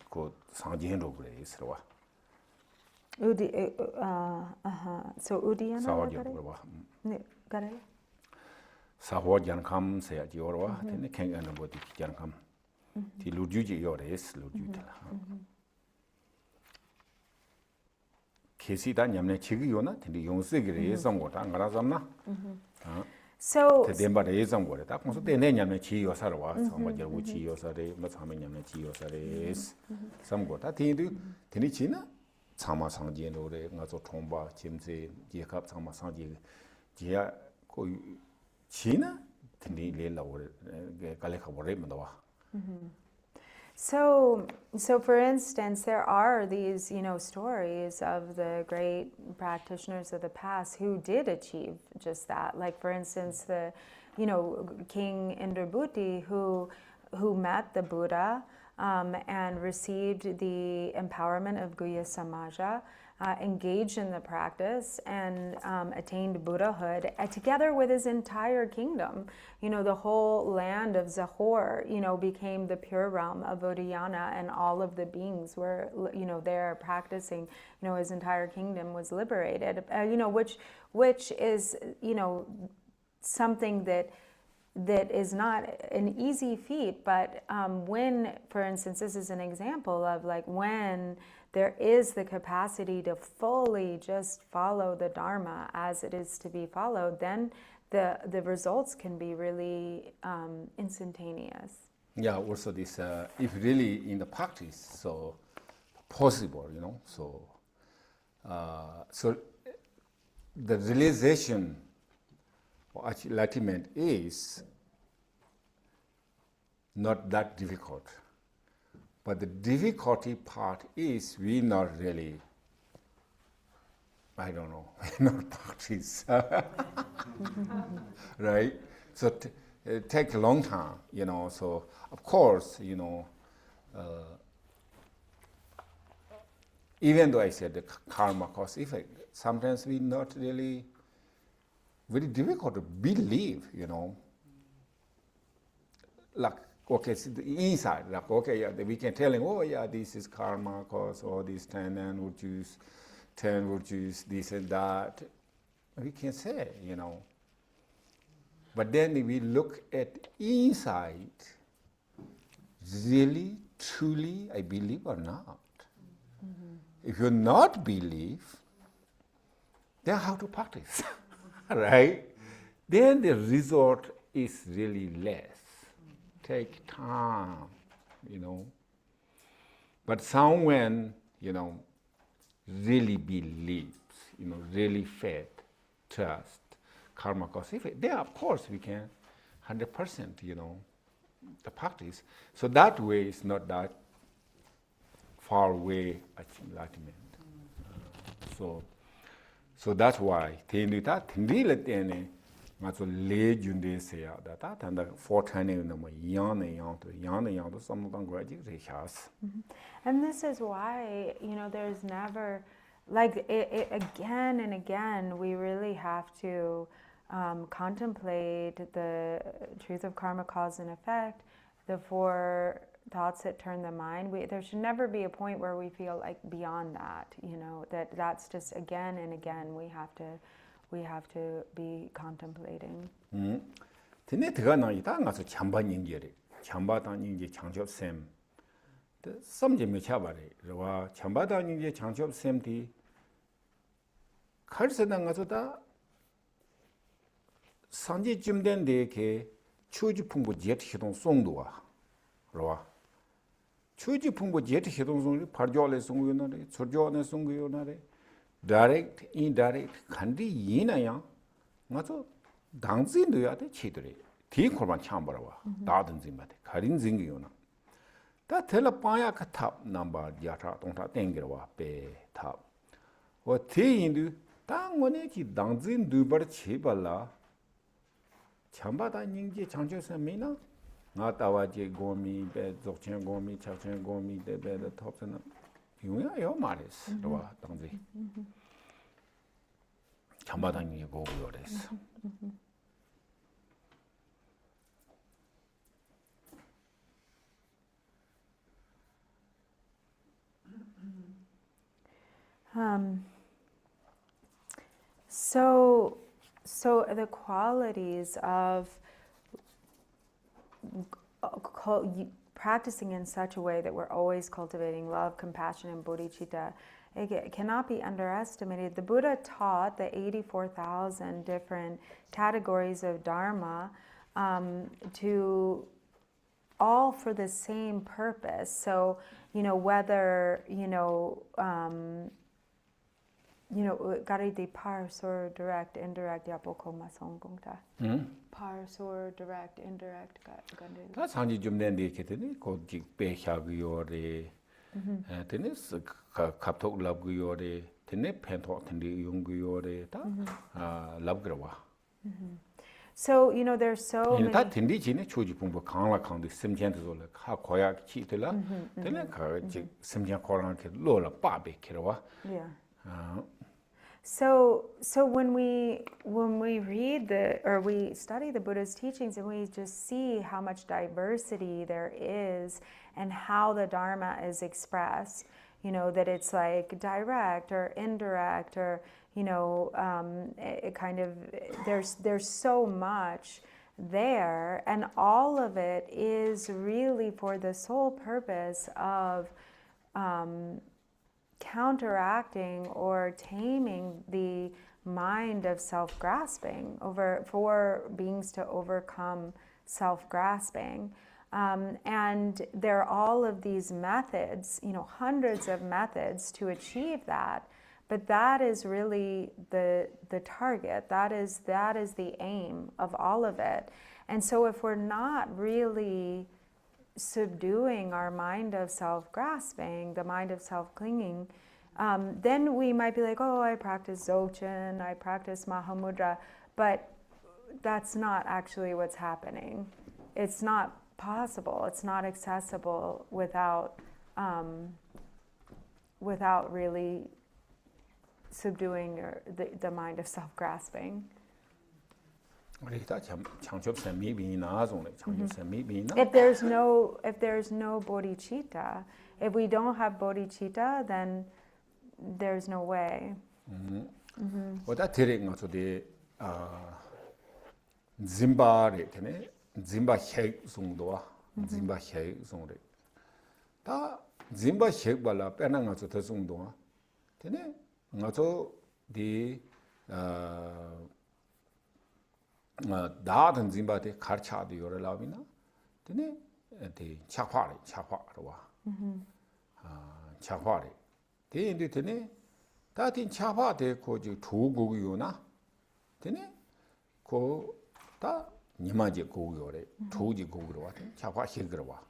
그 상지행로 그래 있어와. So 우디아나 사와디아 그러와. 네, 가래. 사와디안 감 세야지 오러와. 근데 캥가는 뭐디 기장 감. 디 루주지 요레스 루주들. 계시다 냠네 지기 요나 근데 용세 그래 예성고다 안 가라잖나. So 대대마에 예상 거래. 딱 무슨 때내냐면 지요 사러 와. 정말 결국 지요 사래 뭐 참냐면 지요 사래. 삼고다 뒤도 되니 지나 참마 상지로 그래. 가서 통바 짐세 예갑 참마 상지 지야 거 지나 되니 레라고 그래. 갈래가 버리면 와. So for instance, there are these, you know, stories of the great practitioners of the past who did achieve just that. Like, for instance, the, you know, King Indrabhuti who met the Buddha and received the empowerment of Guhya Samaja, engaged in the practice and attained Buddhahood together with his entire kingdom. You know, the whole land of Zahor, you know, became the pure realm of Vajrayana, and all of the beings were, you know, there practicing. You know, his entire kingdom was liberated. You know, which is, you know, something that is not an easy feat, but when, for instance, this is an example of like when there is the capacity to fully just follow the Dharma as it is to be followed, then the results can be really instantaneous. Yeah, also this, if really in the practice, so possible, so the realization or enlightenment is not that difficult. But the difficulty part is we not really, I don't know, not practice, right? So it takes a long time, so of course, even though I said the karma cause effect, sometimes we not really, very difficult to believe, like, okay, so the inside, like, okay, yeah, we can tell him, oh yeah, this is karma cause all these 10 virtues, 10 virtues, this and that. We can say, But then if we look at inside, really, truly, I believe or not. If you not believe, then how to practice, right? Then the result is really less. Take time, But someone, really believes, really faith, trust, karma cause effect, then of course we can 100%, the practice. So that way is not that far away enlightenment. So that's why Thinley And this is why, there's never, like, again and again, we really have to contemplate the truth of karma, cause and effect, the 4 thoughts that turn the mind. There should never be a point where we feel like beyond that, that's just again and again we have to be contemplating. Tene tiga na ita nga su chamba nyingyere, chamba ta nyingye changchop sem. Samje me chabare, rwa chamba ta nyingye changchop sem ti kharsa na nga su ta sanje jimden de ke chuji pungbo jet hidong songduwa, rwa. chuji pungbo jet hidong songri parjo le songyo na re, chorjo le songyo na re, direct, indirect, kandi yina yang, nga su 당진 넣어야 돼 치들이 뒤콜만 참바라와 다든 짐바데 가린 징기요나 다 텔레파야 카탑 넘버 야타 동타 땡기라와 베탑 어 테인도 당원에 지 당진 두버 치발라 참바다 닝지 장조선 미나 나타와지 고미 베 적천 고미 차천 고미 데베 톱선 비용이야 말이스 와 당지 참바다 닝이 고고요 그랬어. So the qualities of practicing in such a way that we're always cultivating love, compassion, and bodhicitta, it cannot be underestimated. The Buddha taught the 84,000 different categories of Dharma to all for the same purpose. So, whether, gariti parsor, direct, indirect, yapoko masongongta. Parsor, direct, indirect, gandhi. 다 상지 좀 된데 했더니 거기 배샤고요래. 테니스 갑톡 랍고요래. 테네 펜토 텐디 용고요래. 다 랍그라와. So, there's so many. 다 텐디 지네 초지 공부 강라 강도 심전도 하 고야 치들라. 테네 그 심전 코랑케 로라 빠베키라와. Yeah. So when we read or we study the Buddha's teachings and we just see how much diversity there is and how the Dharma is expressed, that it's like direct or indirect or, it kind of, there's so much there, and all of it is really for the sole purpose of counteracting or taming the mind of self-grasping for beings to overcome self-grasping. And there are all of these methods, hundreds of methods to achieve that. But that is really the target. That is the aim of all of it. And so if we're not really subduing our mind of self-grasping, the mind of self-clinging, then we might be like, oh, I practice Dzogchen, I practice Mahamudra, but that's not actually what's happening. It's not possible. It's not accessible without really subduing the mind of self-grasping. If there's no bodhicitta, if we don't have bodhicitta, then there's no way. Zimba hek sungdoa, zimba hek sungre. Ta zimba hek bala pena nga te sungdoa. Tene nga di da dan zimba te karcha de yore lavina. Tene de chakwa rwa. Chakwa re. Te indi tene ta tin chakwa de ko ji tu gu yu na. Tene ko ta 니마지 고요래 조지 고로 와서 자화 해그러 와.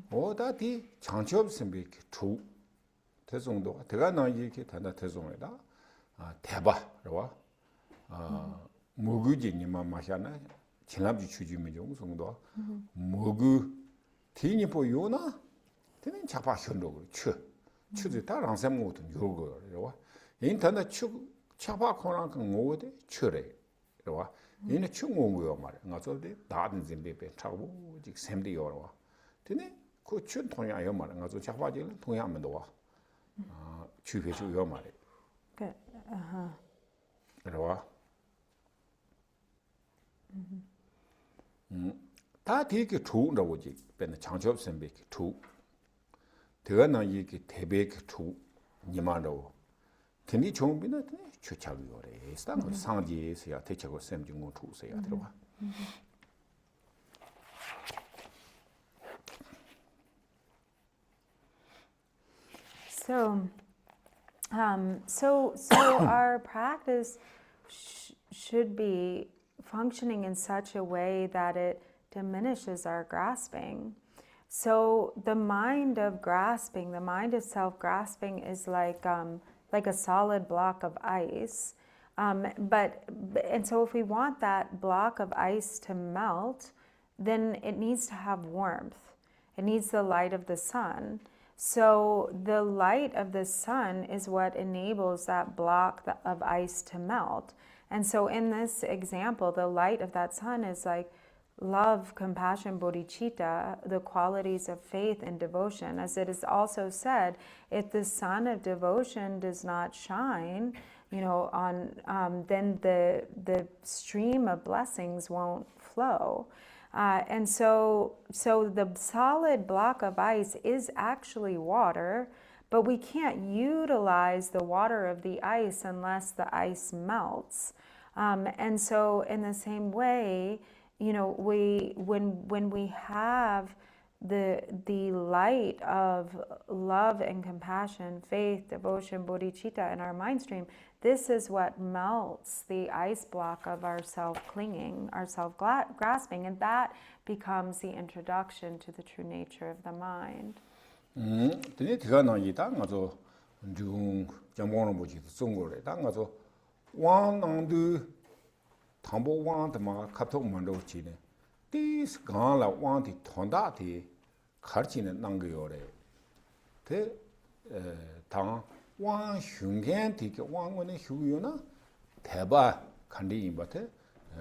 오다디 장치업 선비 조 대송도 대가 나 이렇게 단다 대송에다 대바로 와. 먹으지 니마 마샤나 진압지 주지면 좀 송도 먹으 티니포 요나 되는 자화 현도 추지 다른 셈 모든 요거로 와. 인터넷 추 자화 코랑 그 뭐데 추래. 와. 얘네 충공고요 말이야. 가서도 다른 짐베베 차고 지 샘디 요로. 근데 그 춘통이야 요 말이야. 가서 작화지는 통하면 도 와. 주회주 요 말이야. 그 그래와. 다 되게 좋은 거지. 변 장접 샘베 주. 대가나 이게 대백 주 니만도. 근데 정비는 추착이요래. 스탄 상지에서야 대책을 샘중고 투세야 들어와. So our practice should be functioning in such a way that it diminishes our grasping. So the mind of grasping, the mind of self-grasping is like a solid block of ice. And so if we want that block of ice to melt, then it needs to have warmth. It needs the light of the sun. So the light of the sun is what enables that block of ice to melt. And so in this example, the light of that sun is like love, compassion, bodhicitta, the qualities of faith and devotion. As it is also said, if the sun of devotion does not shine, then the stream of blessings won't flow. And so the solid block of ice is actually water, but we can't utilize the water of the ice unless the ice melts. And so in the same way, when we have the light of love and compassion, faith, devotion, bodhicitta in our mind stream, this is what melts the ice block of our self-clinging, our self-grasping, and that becomes the introduction to the true nature of the mind. 당보 왕한테만 카톡 만들었지네. 디스 강라 왕한테 돈다티 가르치는 난거요래. 대 당왕 흉견티게 왕원의 휴요나 대바 간디임바테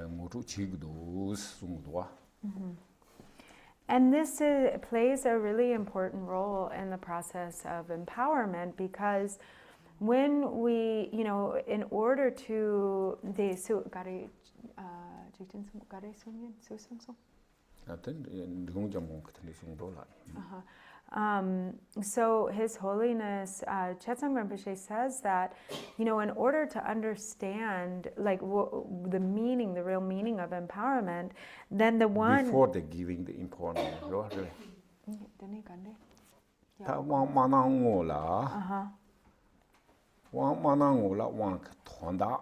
모두 지구도 숨도와. And this plays a really important role in the process of empowerment, because when we, in order to So His Holiness Chetsang Rinpoche says that, in order to understand like the meaning, the real meaning of empowerment, then the one before the giving the importance, right? Yeah. Ta wang manang ngo la, wang manang ngo la wang thonda,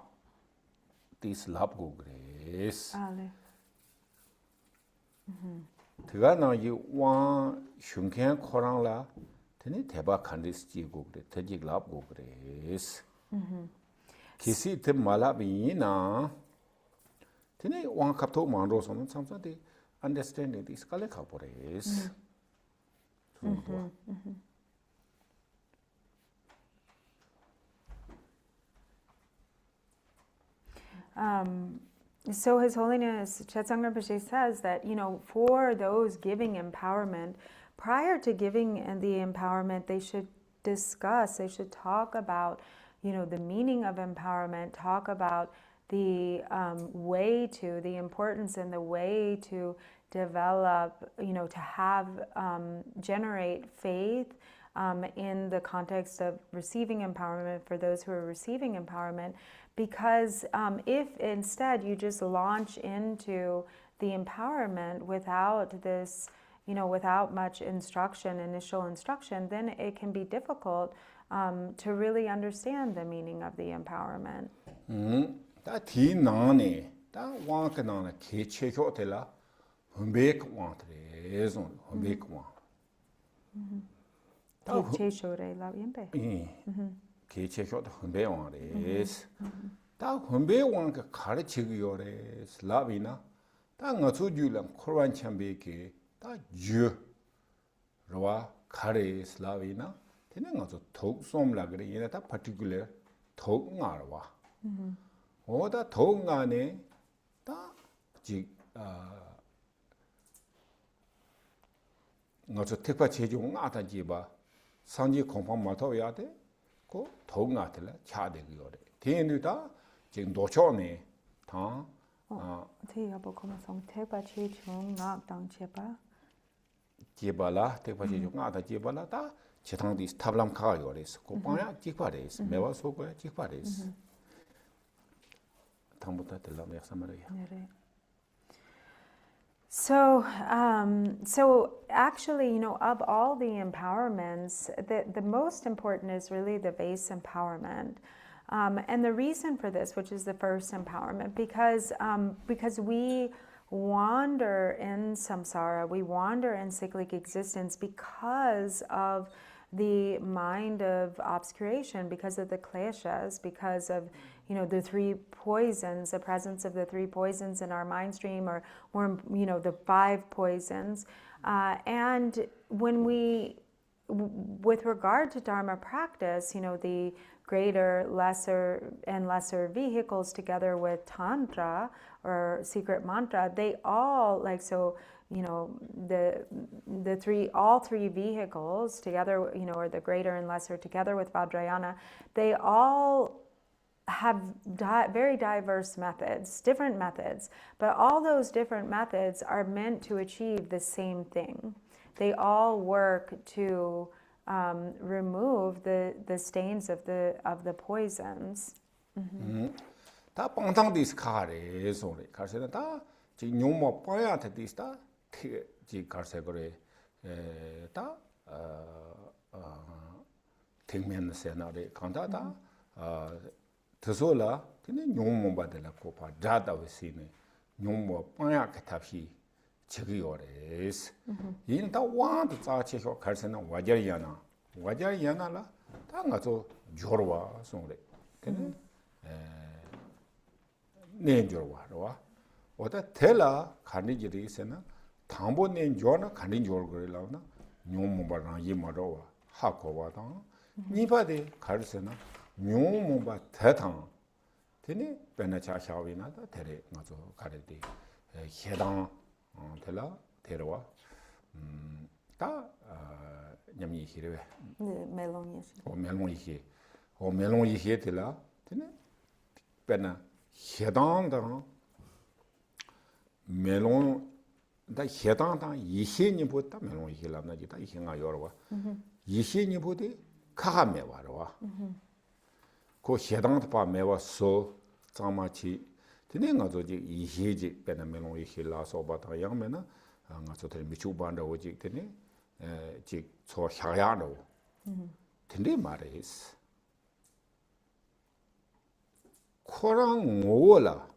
this lab go grace. Tiga na yu wang shunken korang la, tene teba kandis ji go grace, tajik lab go grace. Kisi te malab yi na, tene wang kapto mangro sono samsa de understanding this kale kapores. So His Holiness Chetsang Rinpoche says that, for those giving empowerment, prior to giving the empowerment, they should discuss, they should talk about, the meaning of empowerment, talk about the the importance and the way to develop, to have, generate faith in the context of receiving empowerment for those who are receiving empowerment. Because if instead you just launch into the empowerment without this, without much initial instruction, then it can be difficult to really understand the meaning of the empowerment. Ta ti nane, ta wang ka nana ke che kyo te la, humbek wang tre, zon, humbek wang. Che shore la yempe. Ke che kyo te humbek wang res. Ta humbek wang ka kare che kyo res, la bina, ta nga tsu ju lang korwan chambe ke, ta ju, rwa kare res la bina, tene nga tsu tok som la kare, yena ta particular tok nga rwa. 오다 더운 안에 특파 제종 아다지바 상지 공방 맡아야 돼. 그 더운 아들라 차되기 그래. 대인들다 지금 노초네. 다 대야보 거기서 특파 제종 나당 제바. 제발라 특파 제종 아다지발라 다 제당디 스탑람 가요 그래서 그 방야 찍바래스. 매와 소고야 찍바래스. So actually, of all the empowerments, the most important is really the base empowerment. And the reason for this, which is the first empowerment, because we wander in samsara, we wander in cyclic existence because of the mind of obscuration, because of the kleshas, because of the three poisons, the presence of the three poisons in our mind stream, or the 5 poisons. And when with regard to Dharma practice, the greater, lesser, and lesser vehicles together with Tantra or secret mantra, they all all three vehicles together, or the greater and lesser together with Vajrayana, they all have very diverse methods, different methods, but all those different methods are meant to achieve the same thing. They all work to remove the stains of the poisons. 다 방탕디스 카레 소리 가르세는 다 지금 용모 빠야한테 디스다 지 가르세 그래 다 땡면 세나레 간다다 더소라 근데 용모 받을라 고파 자다 외시네 용모 빠야 같아시 저기 오래스 이는 다 와도 자체로 가르세는 와자리야나라 다 가서 조르와 소리 근데 nenjorwa oda tela khani jiri sena thambo nenjona khani jor gore launa nyom ba yi maro ha ko wa ta ni ba de khar sena nyom ba ta thang tene bena cha shawi na da tere ma zo khare de hedang tela terwa ta nyam yi hire melon yi tela tene bena hedang da melon 다 해당당 이해님보다 melong 이해라나 지다 이해가 여러와 이해님보다 카하메 와러와 그 해당도 봐 매와 소 장마치 드네가 저지 이해지 배나 melong 이해라서 바다 양면은 가서들 미추반다 오지 되네 지 소샤야로 근데 말이스 코랑 오라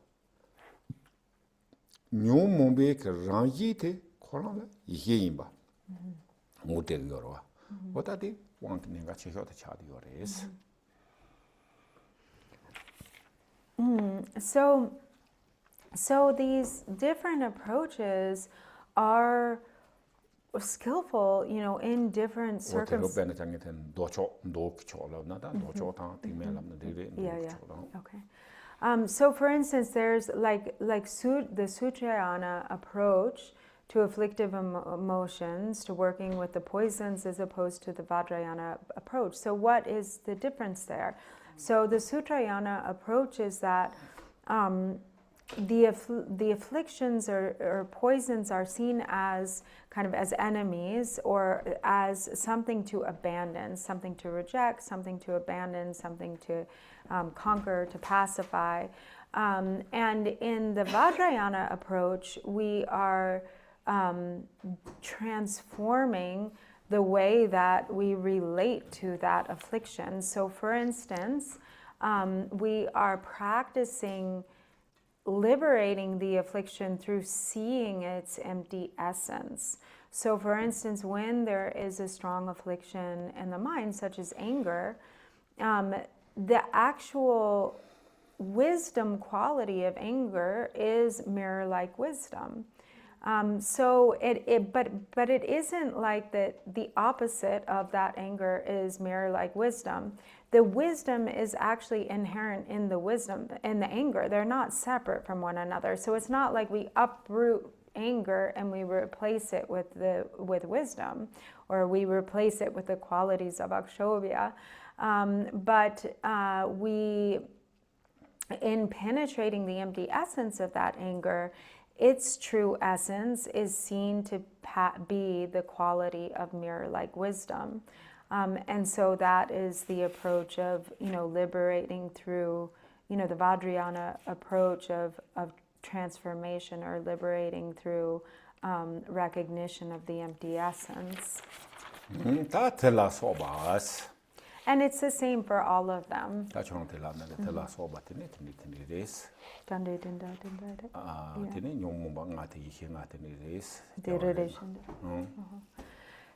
뇽몽베 그 랑지테 코랑 이해인바 못되게 열어와 어다디 왕내가 제셔도 차디 열어스 So these different approaches are skillful, you know, in different circumstances. Okay. So for instance, there's like the Sutrayana approach to afflictive emotions, to working with the poisons as opposed to the Vajrayana approach. So what is the difference there? So the Sutrayana approach is that the afflictions or poisons are seen as kind of as enemies or as something to abandon, something to reject, something to abandon, something to conquer, to pacify. And in the Vajrayana approach, we are transforming the way that we relate to that affliction. So for instance, we are practicing liberating the affliction through seeing its empty essence. So for instance, when there is a strong affliction in the mind, such as anger, the actual wisdom quality of anger is mirror-like wisdom. But it isn't like that the opposite of that anger is mirror-like wisdom. The wisdom is actually inherent in the wisdom, in the anger. They're not separate from one another. So it's not like we uproot anger and we replace it with wisdom, or we replace it with the qualities of Akshobhya. We, in penetrating the empty essence of that anger, its true essence is seen to be the quality of mirror-like wisdom. And so that is the approach of, liberating through, the Vajrayana approach of transformation, or liberating through recognition of the empty essence. And it's the same for all of them.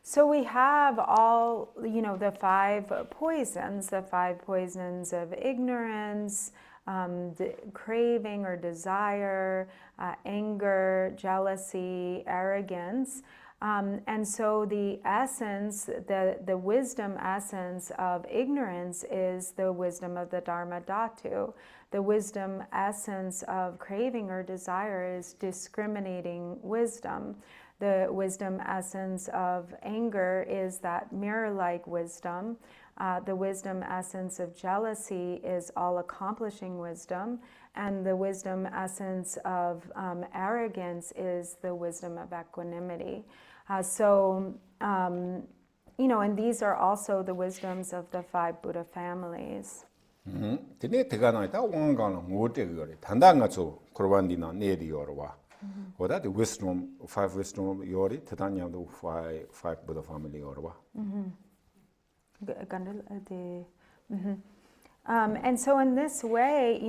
So we have all, the five poisons of ignorance, craving or desire, anger, jealousy, arrogance. And so the essence, the wisdom essence of ignorance is the wisdom of the Dharma Dhatu. The wisdom essence of craving or desire is discriminating wisdom. The wisdom essence of anger is that mirror-like wisdom. The wisdom essence of jealousy is all-accomplishing wisdom. And the wisdom essence of arrogance is the wisdom of equanimity. And these are also the wisdoms of the five Buddha families. Or that the wisdom, five wisdom, yori, Titania, the five Buddha family, or And so in this way,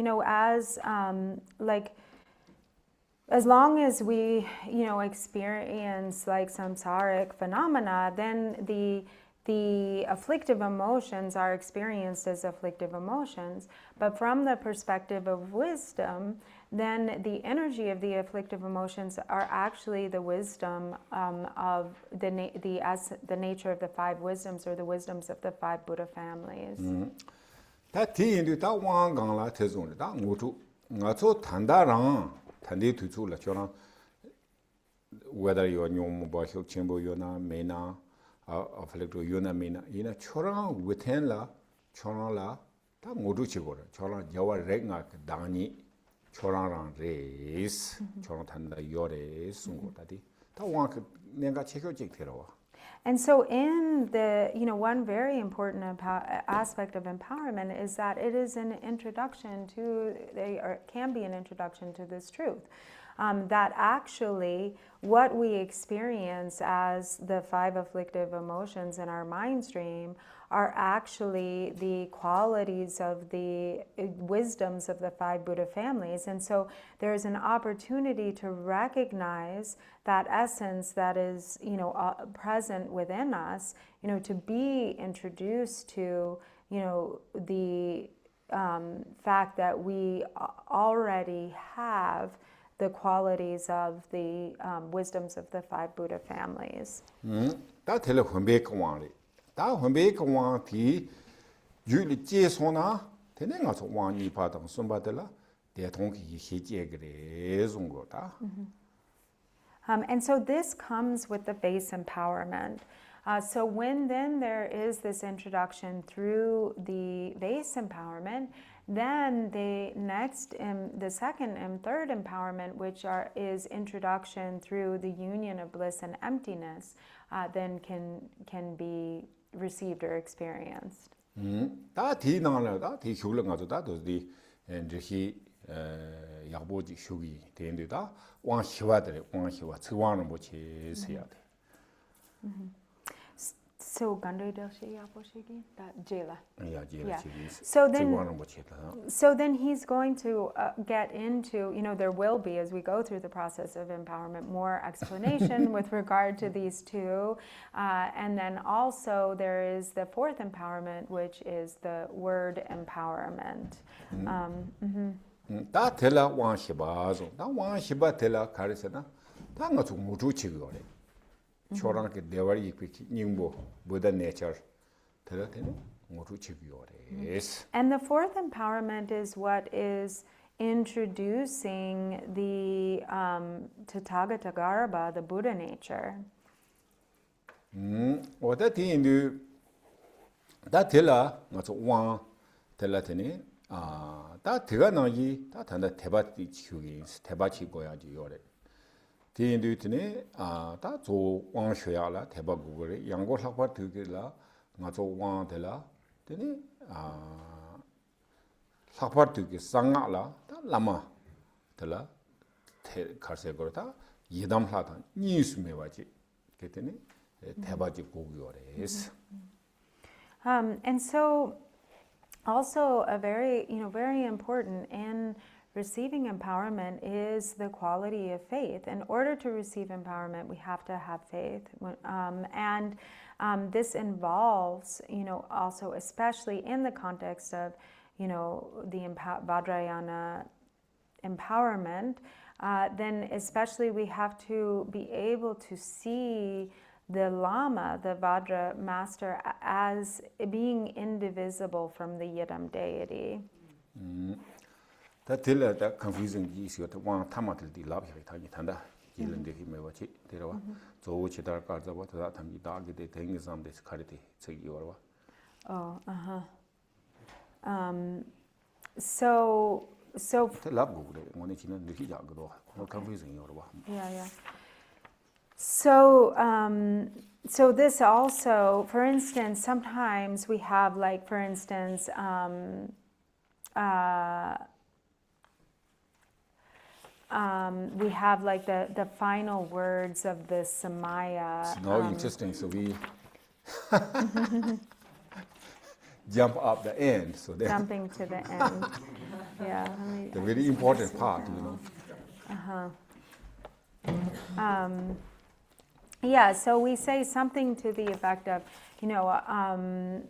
as long as we, experience like samsaric phenomena, then the afflictive emotions are experienced as afflictive emotions. But from the perspective of wisdom, then the energy of the afflictive emotions are actually the wisdom of the nature of the five wisdoms, or the wisdoms of the five Buddha families. Whether you're afflicted yuna mina ina chorang within la chorang la ta modu chigora chorang jawa regna dani chorang rang res chorang thanda yore sungo tadi 다 왕 내가 체크직 되러. And so, in the, one very important aspect of empowerment is that it is an introduction to, can be an introduction to this truth. That actually, what we experience as the 5 afflictive emotions in our mind stream are actually the qualities of the wisdoms of the 5 Buddha families. And so there's an opportunity to recognize that essence that is, present within us, to be introduced to, the fact that we already have the qualities of the wisdoms of the 5 Buddha families. 다 텔레 혼베 공왕리. 다 혼베 공왕티 유리 제소나 되네 가서 왕이 받은 손받을라 대통기 해제 그래 zon거다. And so this comes with the base empowerment. So when then there is this introduction through the base empowerment, then the second and third empowerment, which is introduction through the union of bliss and emptiness, then can be received or experienced. 다 디나라다 디 효능 가지고다 도디 이제 야보지 효기 된데다 왕시와들 왕시와 측왕을 뭐 제세야 돼. So Gandhi Doshi Yaposhigi, that Jela. Yeah. So then he's going to get into, there will be, as we go through the process of empowerment, more explanation with regard to these two. And then also there is the 4th empowerment, which is the word empowerment. 다 텔라 왕시바죠. 다 왕시바 텔라 가르세나. 다 가지고 모두 치고래. 초랑게 대화리 이렇게 닝보 보다 nature 들었더니 모두 치고래. And the 4th empowerment is what is introducing the Tathagata Garbha, the Buddha nature. 어디 인도 다 텔라 가서 왕 텔라더니 다 대가 나기 다 단다 대바티 치우기 대바치 고야지 요래. 디인도트네 다조 왕셔야라 대바국을 양고 학과 되게라 나조 왕들라 되니 학과 되게 상가라 다 라마 들라 가세 거다 예담하다 니스메 와지 그랬더니 대바지 고기요래스. And so also a very important in receiving empowerment is the quality of faith. In order to receive empowerment, we have to have faith. And this involves, also especially in the context of, the Vajrayana empowerment, then especially we have to be able to see the Lama, the Vajra master, as being indivisible from the Yidam deity. 다 텔라 다 confusing 이슈가 왕 타마들 디랍이 타기 탄다. 이런데 힘에 와치 데려와. 저 치달 가자고 다 담기 다게 돼 댕기삼 데스 카리티 저기 와와. So 텔랍고 그래. 오늘 지는 느끼지 않거든. confusing 요러와. Yeah. So this also, for instance, sometimes we have, like, for instance, we have, like, the final words of the Samaya. It's now interesting, so we jump up the end. So Jumping to the end. Yeah. The very important part, Yeah, so we say something to the effect of,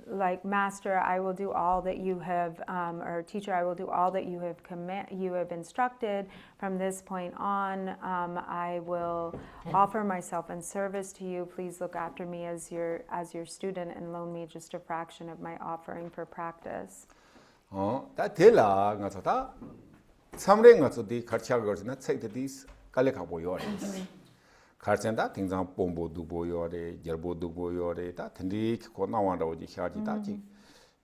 like, Master, I will do all that you have, or Teacher, I will do all that you have instructed. From this point on, I will offer myself in service to you. Please look after me as your student and loan me just a fraction of my offering for practice. 다 텔라 가서다 삼랭 가서디 같이 하거든요. 책들이 깔래가 보여요. 가르친다 등장 봄보도 보여래, 열보도 보여래. 다 근데 그거 나와라 오지 샤지다지.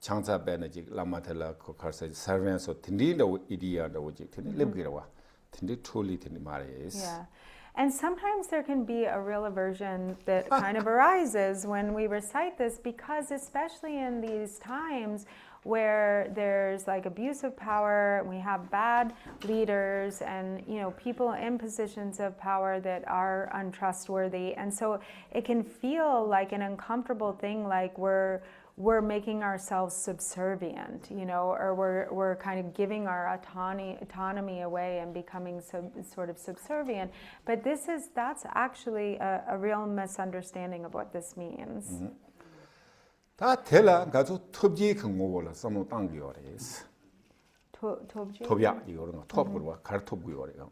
창사 베너지 라마텔라 그 가르쳐 서벤서 근데도 이디야도 오지. 근데 랩기라와. 근데 truly 근데 말이에요. Yeah. And sometimes there can be a real aversion that kind of arises when we recite this, because especially in these times where there's like abuse of power, we have bad leaders and, you know, people in positions of power that are untrustworthy. And so it can feel like an uncomfortable thing, like we're making ourselves subservient, you know, or we're kind of giving our autonomy away and becoming sort of subservient. But that's actually a real misunderstanding of what this means. 다 텔라 가서 톱지 근고를 써놓 당기어레스. 톱야 이거는 톱으로 가르톱고요.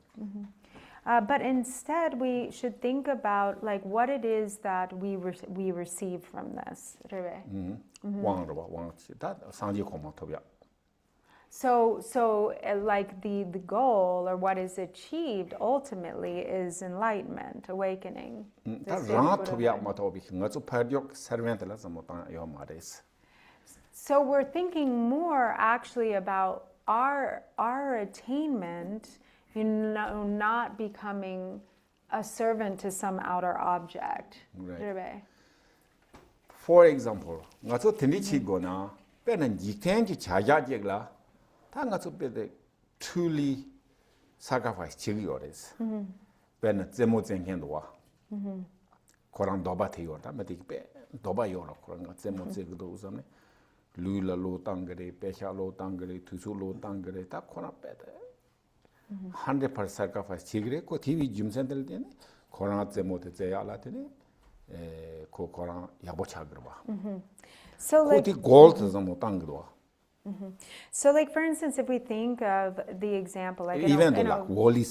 But instead, we should think about like what it is that we receive from this. 왕으로 왕치 다 상지 고마 톱야. So like the goal or what is achieved ultimately is enlightenment, awakening. 다 랑 톱야 마토비 가서 파력 서벤트라서 못요 말레스. So we're thinking more actually about our attainment, you know, not becoming a servant to some outer object. Right. For example, 가서 드니치거나 빼는 지탱지 자자직라 다 가서 빼데 truly sacrifice 지기어레스. 빼는 제모쟁현도 와. 고랑 도바테요다 메디 빼 도바요라 그런 거 제모쟁도 우선에 루일로 땅그레 빼샤로 땅그레 투수로 땅그레 다 코나 빼데 100% sacrifice 지그레 고 TV 짐센들 때네 코로나 제모데 제야라 때네 고 코로나 야보차 그러봐 So like 고디 골드 좀 땅그도 So like for instance, if we think of the example like even in a worldly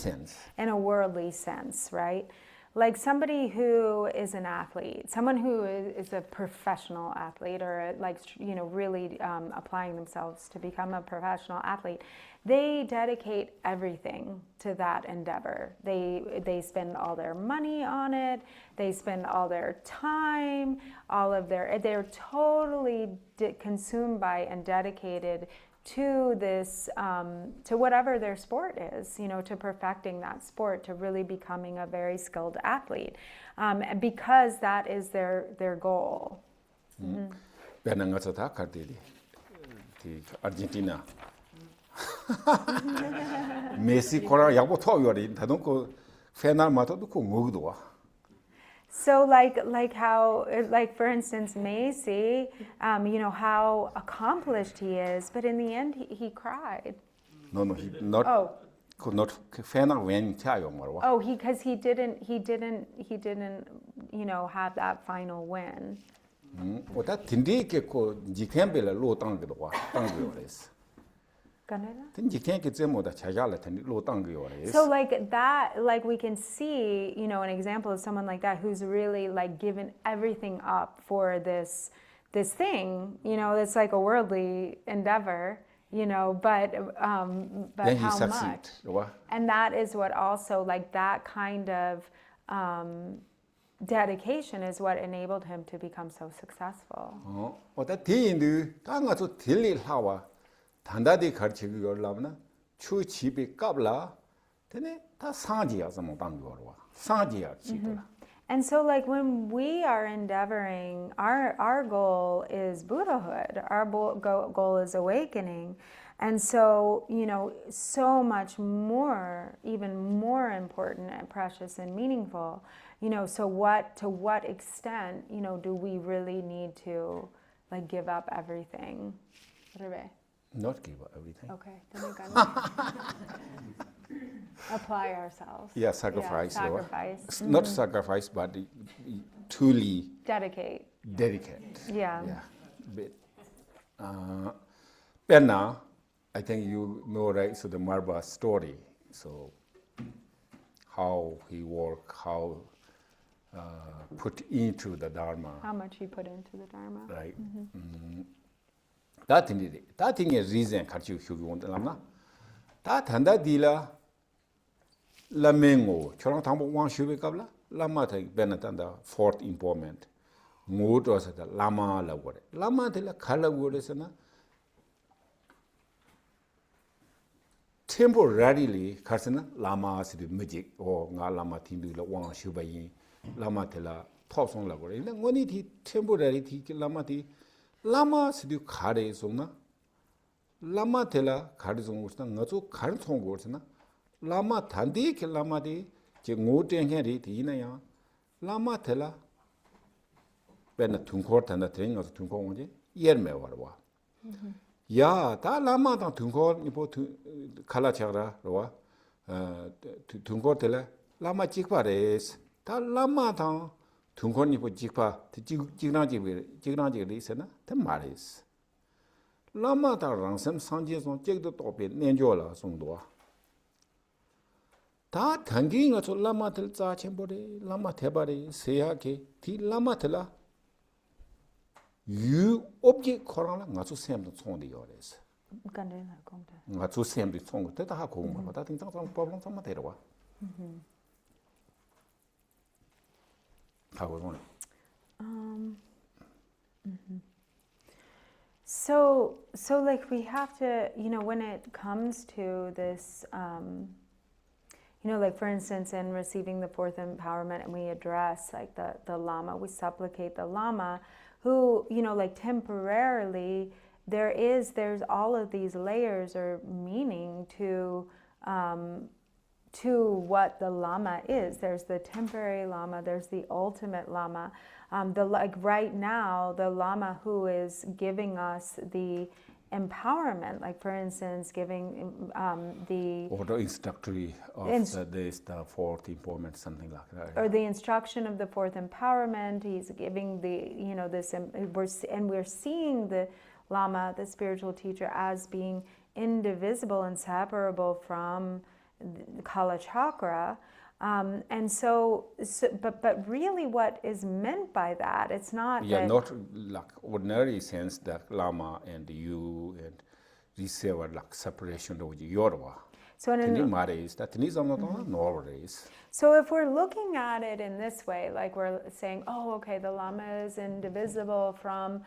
sense, right? Like somebody who is an athlete, someone who is a professional athlete or like, you know, really applying themselves to become a professional athlete, they dedicate everything to that endeavor. They spend all their money on it. They spend all their time, they're totally consumed by and dedicated to this, to whatever their sport is, you know, to perfecting that sport, to really becoming a very skilled athlete, because that is their goal. 베낭가서 다 갈때리 아르헨티나 메시 코라 야보 토요리 다donko 페날 마토도 고 먹도 와 So like for instance Messi, you know how accomplished he is, but in the end he cried. No, he not. Oh. Could not fenar when tayo marwa. Oh, because he didn't, you know, have that final win. 오다 딘디게 고 지캠벨 로 땅기도 와 땅기요레스. 딘지캠게 제모다 자잘라 딘디 로 땅기요레스. So like that, like we can see, you know, an example of someone like that who's really like given everything up for this thing, you know, it's like a worldly endeavor. You know, but then how succeed, much? And that is what also, like that kind of dedication is what enabled him to become so successful. 오다 디인도 땅가서 딜릴 하와 단다디 가르치고 열라면 추 집에 깝라 되네 다 상지야서 뭐 땅거와 상지야 지도라. And so like when we are endeavoring, our goal is Buddhahood, our goal is awakening. And so, you know, so much more, even more important and precious and meaningful, you know, so to what extent, you know, do we really need to like give up everything? Not give up everything. Okay, then we got apply ourselves. Yeah, sacrifice. Yeah, sacrifice. Not sacrifice, but truly dedicate. Yeah. But now, I think you know, right? So the Marba story. So how he worked, how put into the Dharma. How much he put into the Dharma. Right. That thing is reason. Can't you want to learn? That and that dealer. Lamengo, Cholang Tambo one should be Lama take Benatanda, fourth important. Mood was at the Lama la word. Lama de la color word is temporarily 가서는 라마스도 magic or nga lama tindu la wang shubayin lama tela top song la gore ngoni thi temporary thi lama thi lama sidu khare songna lama tela khare song usna ngazo khare song gorsna lama thandi ke lama di je ngo ten he ri thi na ya lama tela ben thungkhor thanda tren ngazo thungkhor ngje yer me warwa 야, 다 라마당 둥고 이보 칼라 차라 로와 둥고 tel라 라마 찍바레스 다 라마당 둥고 이보 찍바 찍나지 리스나 다 말레스 라마당 랑섬 상제송 찍도 또베 nen조라 송도 다 당기가 저 라마들 짜쳔보레 라마 대바레 세야게 디 라마들라 유 object 코랑라 ngazu sem도 총디 요레스 간데나 공다. ngazu sem도 총 때다 하고 뭐 다 등장상 problem 좀 데려와 하고 뭐 So like we have to, when it comes to this, like for instance, in receiving the fourth empowerment, and we address like the Lama, we supplicate the Lama, who, like temporarily, there's all of these layers or meaning to what the Lama is. There's the temporary Lama, there's the ultimate Lama. Right now, the Lama who is giving us the empowerment, like for instance, giving the or the instructory of the fourth empowerment, something like that, or the instruction of the fourth empowerment. He's giving the this, we're seeing the Lama, the spiritual teacher, as being indivisible and separable from the Kala chakra. But really what is meant by that, it's not not like ordinary sense that Lama and you and receiver like separation of Yorwa. So if we're looking at it in this way, like we're saying, oh, okay, the Lama is indivisible from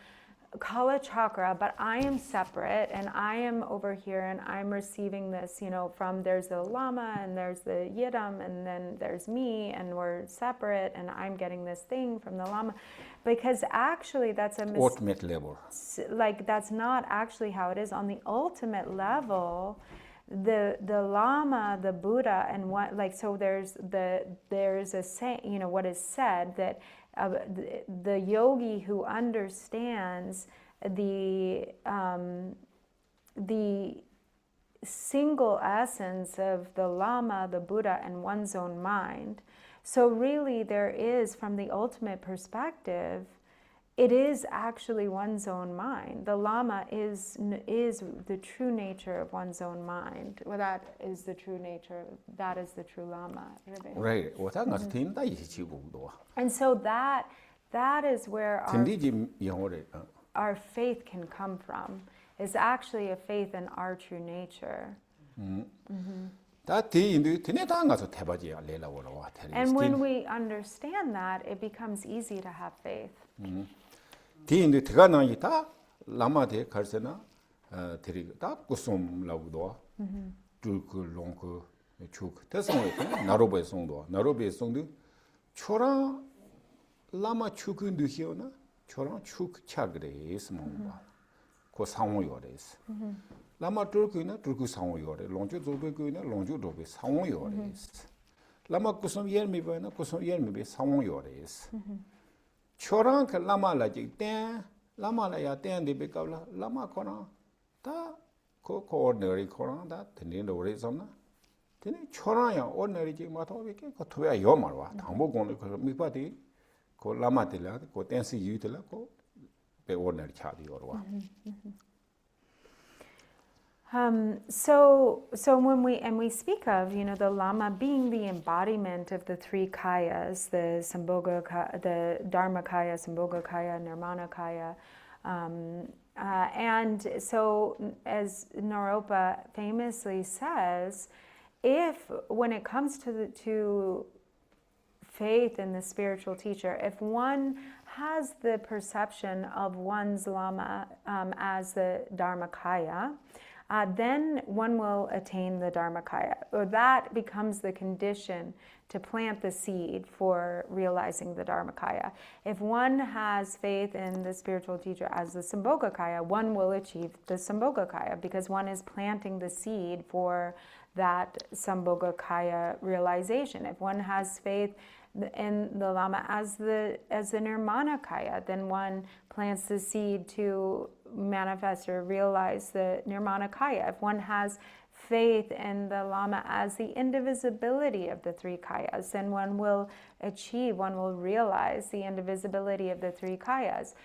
Kala chakra, but I am separate and I am over here and I'm receiving this, from there's the Lama and there's the Yidam and then there's me and we're separate and I'm getting this thing from the Lama, because actually that's a ultimate level. Like that's not actually how it is. On the ultimate level, the Lama, the Buddha, and what, like, so there's a saying, what is said that the yogi who understands the single essence of the Lama, the Buddha, and one's own mind. So really there is, from the ultimate perspective, it is actually one's own mind. The Lama is the true nature of one's own mind. Well, that is the true nature. That is the true Lama. Right. And so that is where our faith can come from. Is actually a faith in our true nature. And when we understand that, it becomes easy to have faith. 디인데 대가나이 다 라마데 갈세나 데리 다 꾸솜 라고도 둘그 롱그 죽 대성에 나로베 송도 나로베 송도 초라 라마 죽은도 히오나 초라 죽 차그레스 몽바 고 상호요레스 라마 둘그이나 둘그 상호요레 롱주 조베그이나 롱주 조베 상호요레스 라마 꾸솜 예미베나 꾸솜 예미베 상호요레스 초랑 그 라마라 지땡 라마라야 땡데 베까라 라마 코나 다 코ordinary 코나 다 드니는 오래잖아 드니 초랑야 ordinary 지 마토베게 그 토야 요마와 당보고는 그 미바디 그 라마들라 그 땡시 유들라 그베 ordinary 차디 요와 So when we speak of, the Lama being the embodiment of the three kayas, the Dharmakaya, Sambhogakaya, Nirmanakaya, and so as Naropa famously says, when it comes to faith in the spiritual teacher, if one has the perception of one's Lama as the Dharmakaya, then one will attain the Dharmakaya, or that becomes the condition to plant the seed for realizing the Dharmakaya. If one has faith in the spiritual teacher as the Sambhogakaya, one will achieve the Sambhogakaya because one is planting the seed for that Sambhogakaya realization. If one has faith in the Lama as the Nirmanakaya, then one plants the seed to manifest or realize the Nirmanakaya. If one has faith in the Lama as the indivisibility of the three kayas, then one will realize the indivisibility of the three kayas.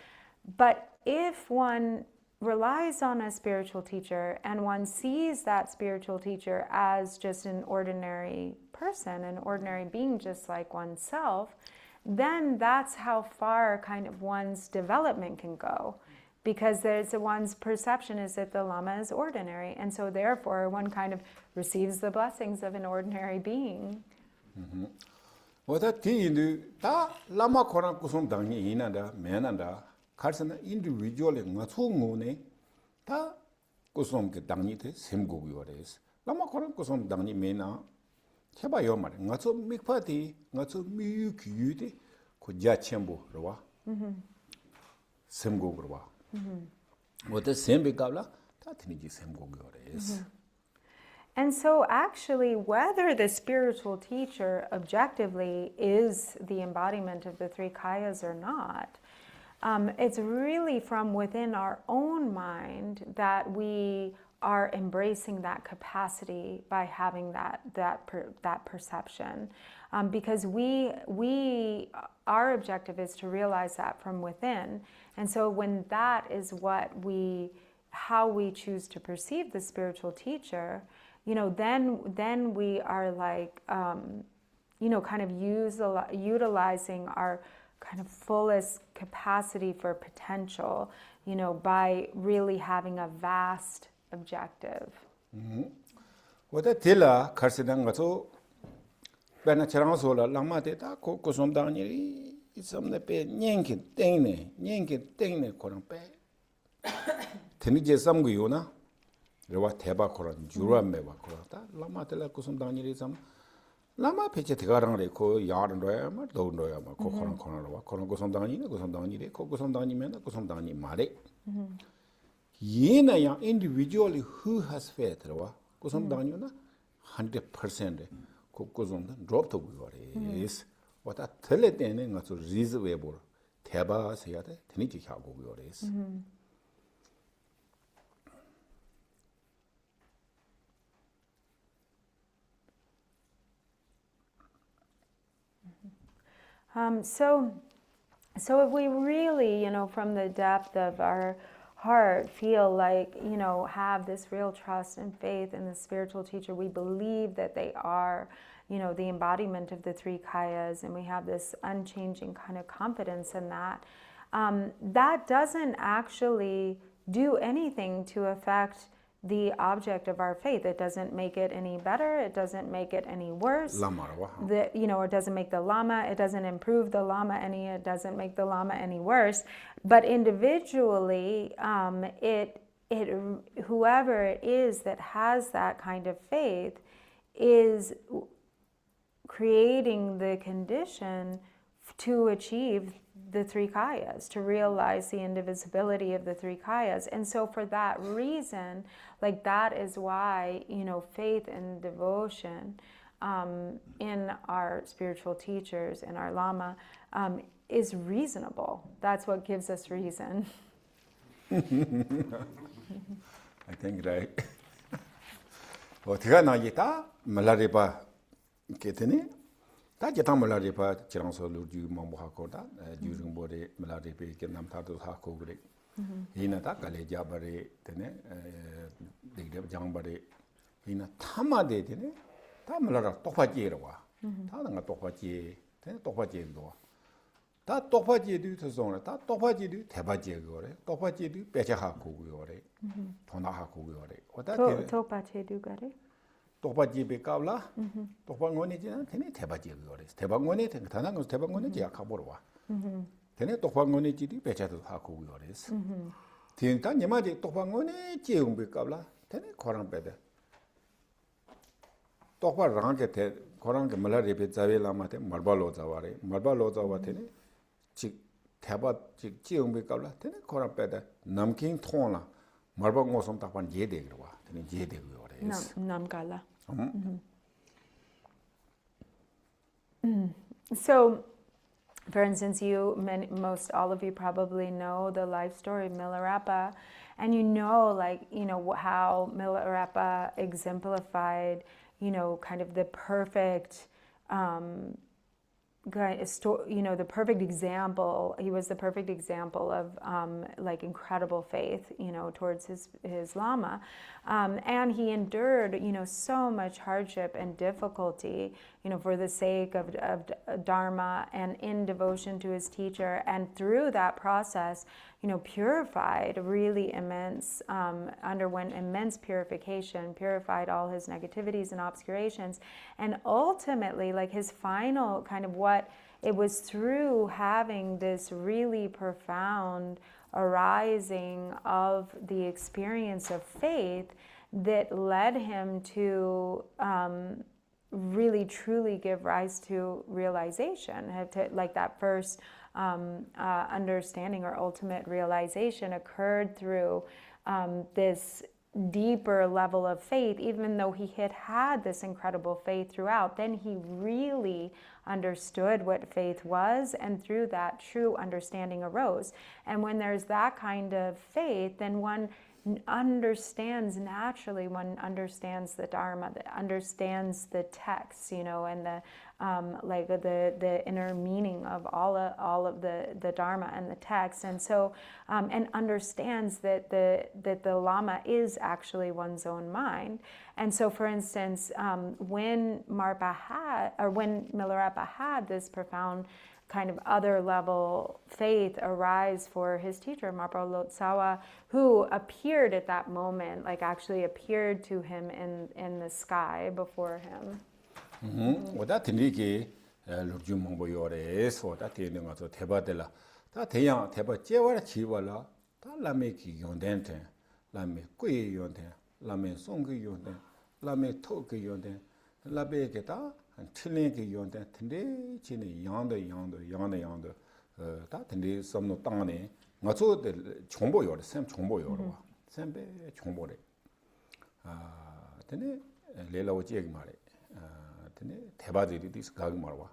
But if one relies on a spiritual teacher and one sees that spiritual teacher as just an ordinary person, an ordinary being just like oneself, then that's how far kind of one's development can go. Because one's perception is that the Lama is ordinary, and so therefore one kind of receives the blessings of an ordinary being. Wata ti ta lama koran kusum dangi inanda menanda karsana individual ngatu ngune ta kusum ke dangi te semgo yores. Lama koran kusum dangi mena cheba yo mare ngatu mikpati ngatu miyu kyude ko ja chembo rwa. Semgo rwa. Wata sembe kabla ta tiniji semgo yores. And so actually, whether the spiritual teacher objectively is the embodiment of the three kayas or not, it's really from within our own mind that we are embracing that capacity by having that perception. Because our objective is to realize that from within. And so when that is how we choose to perceive the spiritual teacher, then we are like, kind of utilizing our kind of fullest capacity for potential, by really having a vast objective. Wata tila karsidang gato bena charang sola lama teta ko kusum dangni isamne pe nyenkin tengne korang pe teni je samgu yona rewa teba koran jura mewa korata lama tela kusum dangni sam lama peche tigarang re ko yaran roya ma doun roya ma ko korang rewa korang kusum dangni re ko kusum dangni mena kusum dangni mare yena yang individually who has faith rewa kusum dangni na 100% re ko kusum drop to is wata tele tene nga so reasonable teba seya de teni ji hago is. So if we really, from the depth of our heart feel like, have this real trust and faith in the spiritual teacher, we believe that they are, the embodiment of the three kayas, and we have this unchanging kind of confidence in that, that doesn't actually do anything to affect the object of our faith. It doesn't make it any better. It doesn't make it any worse. It doesn't make the Lama. It doesn't improve the Lama any. It doesn't make the Lama any worse. But individually, whoever it is that has that kind of faith is creating the condition to achieve the three kayas, to realize the indivisibility of the three kayas. And so for that reason, that is why, faith and devotion in our spiritual teachers, in our Lama, is reasonable. That's what gives us reason. I think right. Tiga na yita malaripa ketene. Ta jeta malaripa chirang so lu ju mambo hakoda ju ringbore malaripa ke nam ta do hakogre. Hina ta kale jabare tene digde jangbare hina thama de tene ta malara tokpa jero wa. Ta nga tokpa je tene tokpa je do. Ta tokpa je du to zone ta tokpa je du teba je gore. Tokpa je du pecha hakogu gore. Thona hakogu gore. Oda tokpa je du gore. tokpa jibe kabla tokpa ngone jina tene teba jibe yores teba ngone tene tanang teba ngone jia kaborwa tene tokpa ngone jidi pecha to haku yores tin ta nyama je tokpa ngone jeumbe kabla tene korang pede. Tokpa rangi te, korang ke mala repe zawe lama te marba lo zawa re. Marba lo zawa tene, chik theba chik chiyongbe kabla, tene korang pede namking thong la, marba ngosom takpan je degirwa, tene je degirwa re. Namkala. So, for instance, most all of you probably know the life story of Milarepa, and you know how Milarepa exemplified, kind of the perfect, the perfect example. He was the perfect example of incredible faith, towards his Lama, and he endured, so much hardship and difficulty, for the sake of Dharma and in devotion to his teacher, and through that process, purified really immense, underwent immense purification, purified all his negativities and obscurations, and ultimately, his final kind of it was through having this really profound arising of the experience of faith that led him to really truly give rise to realization, that first understanding or ultimate realization occurred through this deeper level of faith. Even though he had this incredible faith throughout, then he really understood what faith was, and through that true understanding arose. And when there's that kind of faith, then one understands naturally, one understands the Dharma, understands the texts, and the inner meaning of all of the Dharma and the texts, and so and understands that the Lama is actually one's own mind. And so, for instance, when Milarepa had this profound kind of other level faith arise for his teacher, Marpa Lotsawa, who appeared at that moment, actually appeared to him in the sky before him. 오다 드니기 룩주 몽보 요레서 다 되는 거서 대바들라 다 대양 대바 제와라 지와라 다 라메기 용된테 라메 꾸이 용데 라메 송기 용데 라메 토기 용데 라베게다 틀리기 용데 근데 지네 양도 다 근데 섬노 땅에 맞죠 정보 요래 샘 정보 요래 샘배 정보래 근데 레라오 지역 말에 대바들이 디스가기 말와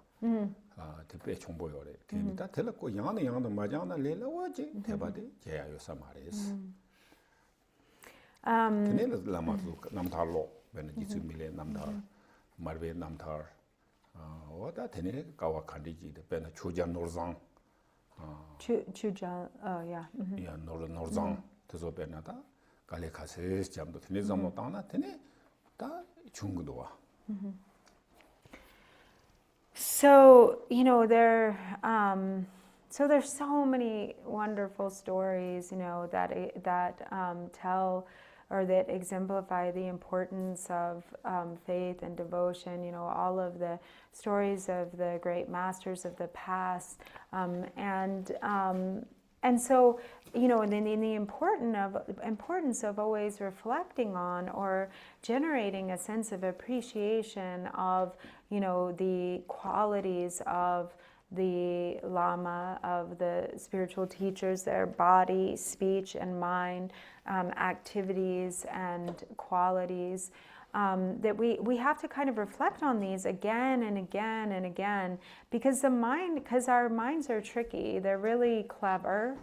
대배 정보요래 되니까 들었고 양도 맞아나 레라와지 대바데 제야요사 말이스 근데 라마도 남달로 베네지스 밀레 남달 마르베 남달 오다 되네 가와 칸디지 베나 초장 노르장 Chujan, oh yeah. 야 노르장 그래서 베나다 갈레카세 잠도 되네 잠도 땅나 되네 다 중국도 와 So, there's so many wonderful stories, that tell or that exemplify the importance of faith and devotion, all of the stories of the great masters of the past. And so, and then the importance of always reflecting on or generating a sense of appreciation of, the qualities of the Lama, of the spiritual teachers, their body, speech, and mind, activities and qualities. That we have to kind of reflect on these again and again and again, because our minds are tricky. They're really clever.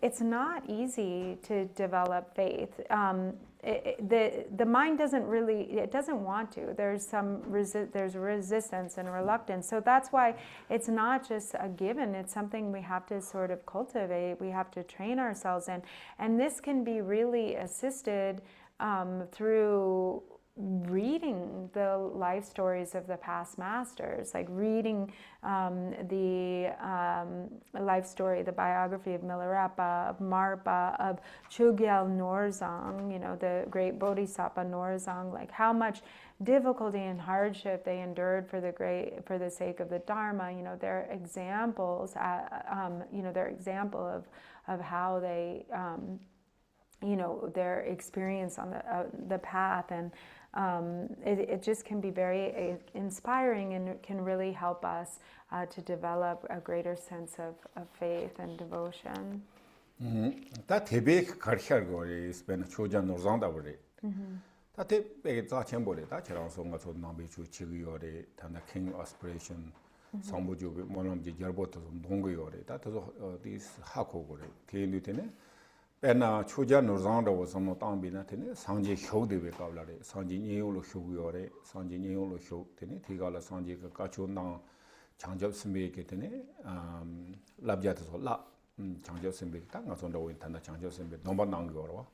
It's not easy to develop faith. The mind doesn't want to. There's resistance and reluctance. So that's why it's not just a given. It's something we have to sort of cultivate. We have to train ourselves in, and this can be really assisted through reading the life stories of the past masters, like reading the life story, the biography of Milarepa, of Marpa, of Chogyal Norzang, the great Bodhisattva Norzang, like how much difficulty and hardship they endured for the sake of the Dharma. They're examples, they're example of how they their experience on the path, and it just can be very inspiring, and it can really help us to develop a greater sense of faith and devotion. 다 대백 가르쳐 거리 스페인 초전 노장다 버리 다 대백 자천 버리 다 저랑 송가 저 남비주 지구요리 다나 king aspiration 성부주 뭐놈지 열부터 동거요리 다 어디 하고 거리 대인들이 배나 초전 노장다 와서 땅비나 되네 상지 효대베 가블라리 상지 니요로 효고요리 상지 니요로 효 되네 디가라 상지 그 가초나 장접 스미게 되네 랍자도 라 장저 선배 딱 가서도 온다 장저 선배 넘반 나온 거로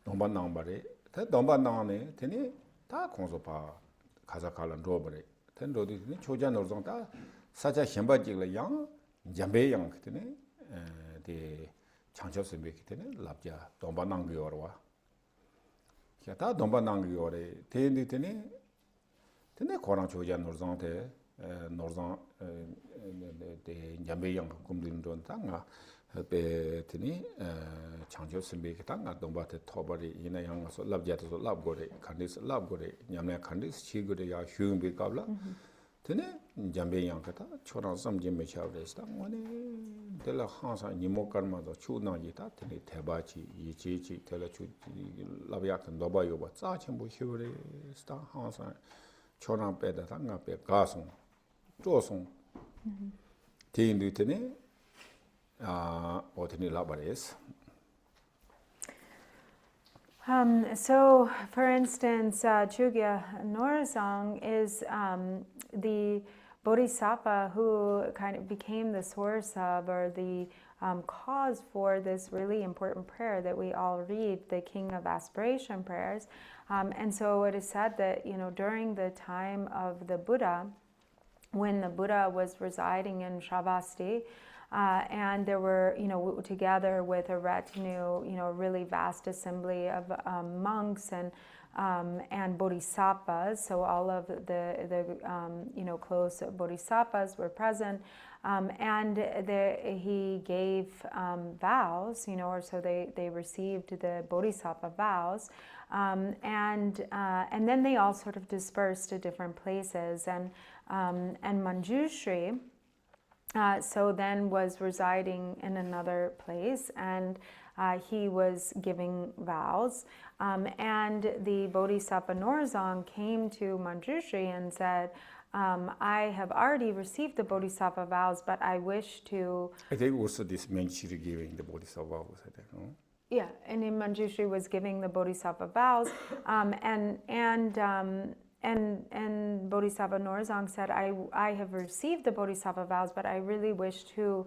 넘반 나온 말에 넘반 나오네 되니 다 공소파 가자칼은 로버래 된도디 초전 노정 다 사자 현바직을 양 잠배 양 그때네 데 장저 선배 그때네 랍자 넘반 나온 거로 다 넘반 나온 거래 되니 되니 고랑 초전 노정한테 노정 데 잠배 양 꿈들은 땅아 베트니 장저 선배가 땅아 동바테 토버리 이나 양서 랍자도 랍고레 칸디스 랍고레 냠네 칸디스 치고레 야 휴응비 갑라 되네 잠베 양가다 초랑 섬짐메 차브레스다 뭐네 델라 항사 니모카마도 추나지다 되네 대바치 이지지 델라 추 랍야탄 도바요바 짜첨부 휴레 스타 항사 초랑 빼다 땅아 빼 가송 조송 대인도 되네 So, for instance, Chugya Norzong is the bodhisattva who kind of became the source of, or the cause for this really important prayer that we all read, the King of Aspiration prayers. And so it is said that, during the time of the Buddha, when the Buddha was residing in Shravasti, and there were, together with a retinue, a really vast assembly of monks and bodhisattvas. So all of the close bodhisattvas were present, and he gave vows, or so they received the bodhisattva vows, and then they all sort of dispersed to different places, and Manjushri. So then was residing in another place, and he was giving vows. And the Bodhisattva Norzong came to Manjushri and said, I have already received the Bodhisattva vows, but I wish to... I think also this Manjushri giving the Bodhisattva vows. Yeah, and Manjushri was giving the Bodhisattva vows, and Bodhisattva Norzong said, I have received the Bodhisattva vows, but I really wish to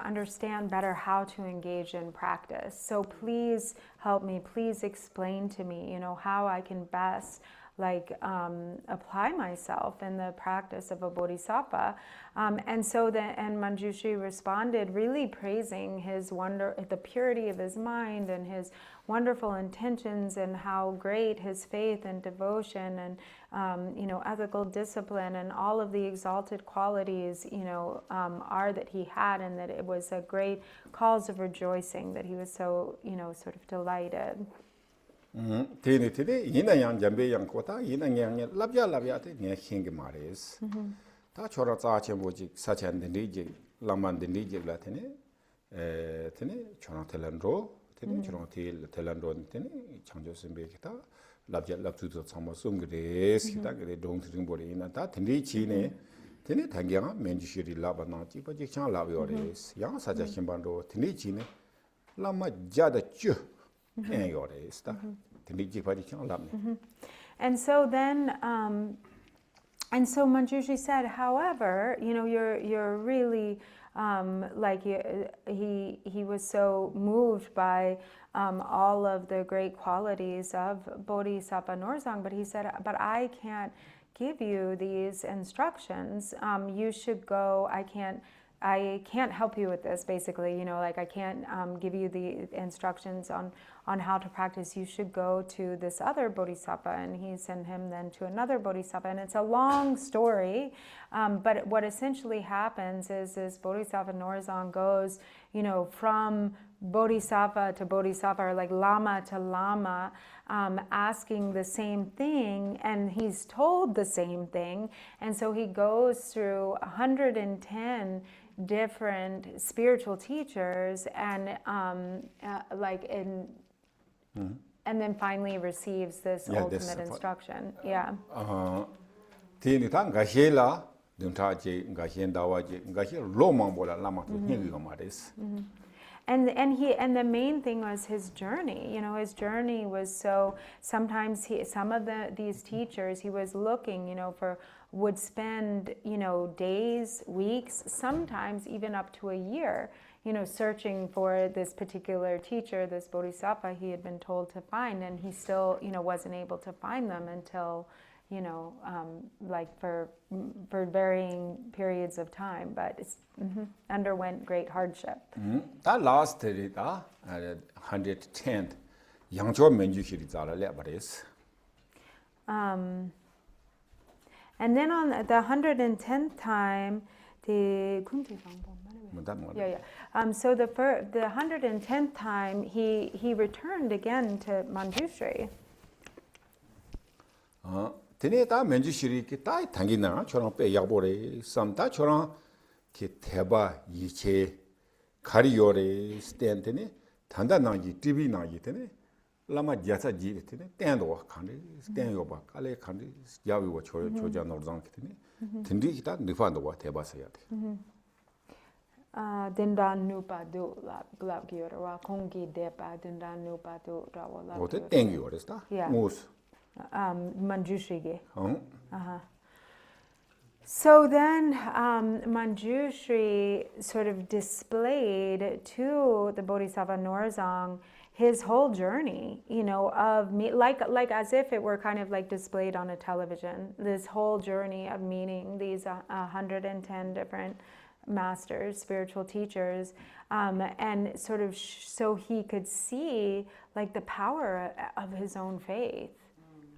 understand better how to engage in practice. So please help me, please explain to me, how I can best apply myself in the practice of a bodhisattva. And Manjushri responded, really praising his the purity of his mind and his wonderful intentions, and how great his faith and devotion and ethical discipline and all of the exalted qualities are that he had, and that it was a great cause of rejoicing, that he was so sort of delighted. Today, Yinayang Jambayang Kota, Yinayang Labia, near King Maris. Tachora Chambojik, such and the Nijig, Laman the Nijig Latine, Chonatelandro, Chontil, Telando, Chanjos and Bekita, Labia Laptu Samasum, Grace, they don't drink body in that, and Richine, Tene Tangya, Menjiri Labanati, but you can't love your race. Young such a Chimbando, Tenichine, Lama Jada Chu. And so then, and so Manjushri said, however, you're really he was so moved by all of the great qualities of Bodhisattva Norzong, but he said, but I can't give you these instructions. You should go. I can't help you with this, basically, I can't give you the instructions on how to practice. You should go to this other bodhisattva, and he sent him then to another bodhisattva, and it's a long story, but what essentially happens is this Bodhisattva Norzong goes, from bodhisattva to bodhisattva, or like lama to lama, asking the same thing, and he's told the same thing. And so he goes through 110 different spiritual teachers, and and then finally receives this Yeah, this ultimate is what- instruction. Yeah. Tini ta ngashela dunta je ngashen dawa je ngashel lo mambola lama to hingi mares. And the main thing was his journey. You know, his journey was so. Sometimes some of these teachers he was looking, would spend days, weeks, sometimes even up to a year, searching for this particular teacher, this bodhisattva he had been told to find, and he still wasn't able to find them until for varying periods of time, but underwent great hardship. That last ta 110 yangcho menju shiri zala le bares. And then on the 110th time, so the 110th time, he returned again to Manjushri. Tene ta menju shiri ki ta thangina chorang pe yabore samta chorang ki theba yiche khari yore stand tene thanda na yi tv na yi tene lama jasa ji tene tendo wa khande stand yo ba kale khande yawi wa choja norzang ki tene tindi kita nifando wa theba sa yate. Dindan nupa do glab gyora wa kongi depa dindan nupa do rawa lab. Ote tengi yore sta. Yeah. Mus. Manjushri. So then Manjushri sort of displayed to the Bodhisattva Norzang his whole journey, of me, like as if it were kind of like displayed on a television, this whole journey of meeting these 110 different masters, spiritual teachers, and sort of so he could see like the power of his own faith,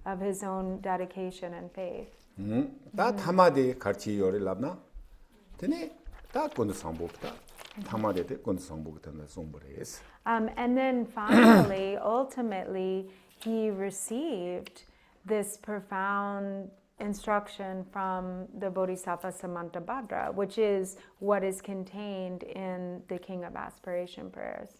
of his own dedication and faith. Ta thamade karchi yore labna tene ta kondu sambokta thamade te kondu sambokta na sombores. And then finally, ultimately, he received this profound instruction from the Bodhisattva Samantabhadra, which is what is contained in the King of Aspiration prayers.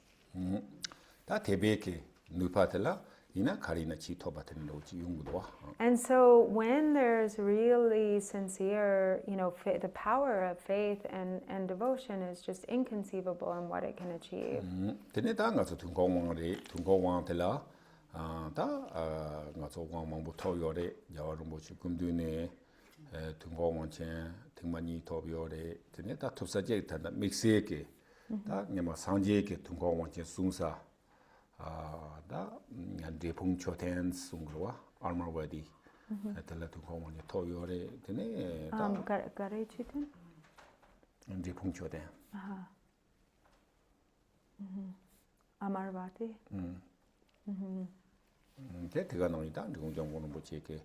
Ta tebeke nupatela ina karina chi tobaten loji yungudwa. And so when there's really sincere, the power of faith and devotion is just inconceivable in what it can achieve. Tene ta nga so tungkong tela ta nga so wang mang bu to yore yawarum bu chi kumdu ne tungkong chen tingmani to yore tene ta tupsa je ta mixe ke ta nyama sanje ke tungkong chen sungsa da Drupon choten sungwa armor wadi tela tungkong chen to yore tene ta Gare chitin? Drupon choten. Amarvati? Tega nang ita ngong bono bocheke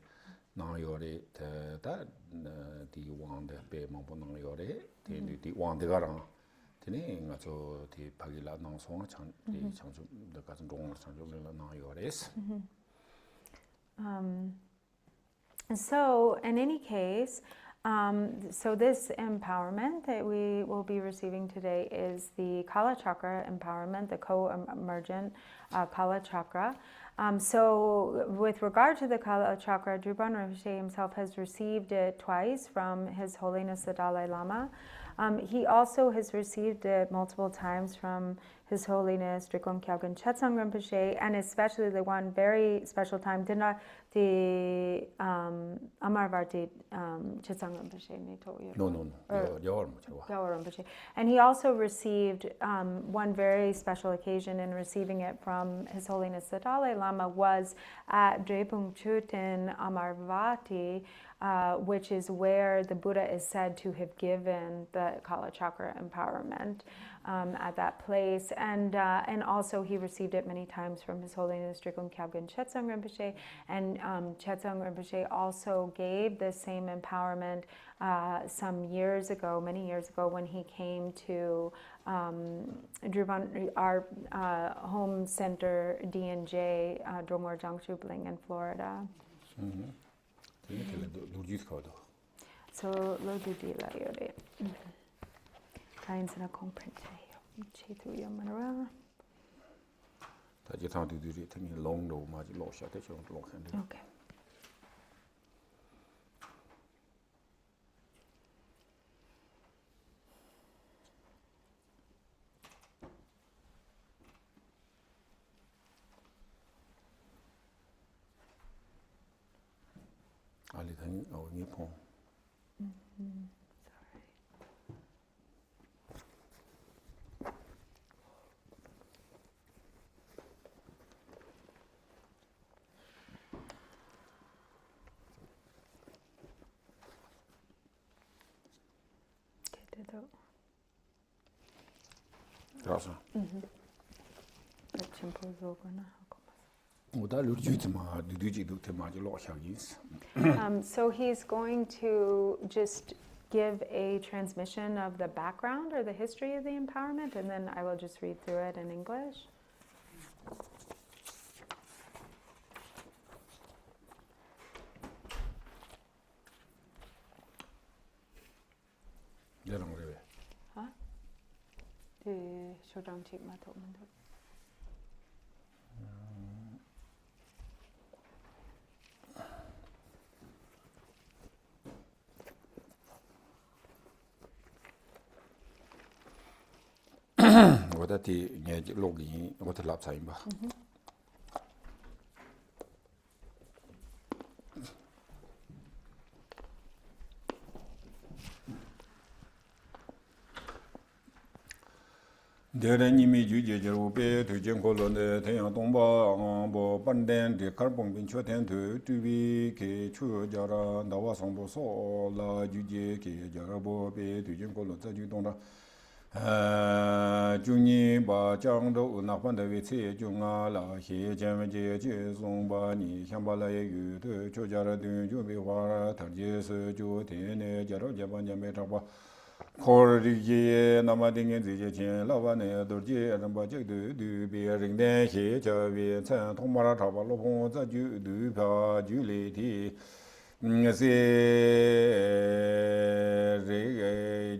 nang yore ta di wang de be mambo nang yore di wang de garang tene nga so di pagila nang song chang di changju de ga zong changju le nang yore is. So in any case, so this empowerment that we will be receiving today is the Kala Chakra empowerment, the co-emergent Kala Chakra. So with regard to the Kala Chakra, Drupon Rinpoche himself has received it twice from His Holiness the Dalai Lama. He also has received it multiple times from His Holiness Drikung Kyalgan Chetsang Rinpoche, and especially the one very special time, the Amarvati Chetsang Rinpoche. No. Gyawar Rinpoche. And he also received one very special occasion in receiving it from His Holiness the Dalai Lama was at Drepung Chutin Amarvati, which is where the Buddha is said to have given the Kala Chakra empowerment. at that place. And also he received it many times from His Holiness Drikung Kyabgon Chetsang Rinpoche. And Chetsang Rinpoche also gave the same empowerment some years ago, many years ago, when he came to Drupon, our home center, DNJ, Dromore Jiangsu in Florida. So, lo du di la yore. Kain sana kong print che tu yamanara. Okay. So he's going to just give a transmission of the background or the history of the empowerment, and then I will just read through it in English. 대련님이 주제제로 배 되전골론데 태양 동바 뭐 반된 데칼봉 빈초된 두비 게 추자라 나와 성보소 라 주제 게 저러보 배 되전골론 자주동다 중니 바장도 나반의 위치 중아라 해제면제 제송바니 향발라의 유도 조자라든 주비화 tarje스 조대네 저러 제반점에 잡아 코르기에 남아딩에 지제진 라바네 도지 안바적도 두비링데 해저비 천 통마라 잡아로 봉자 주두바 주리티 세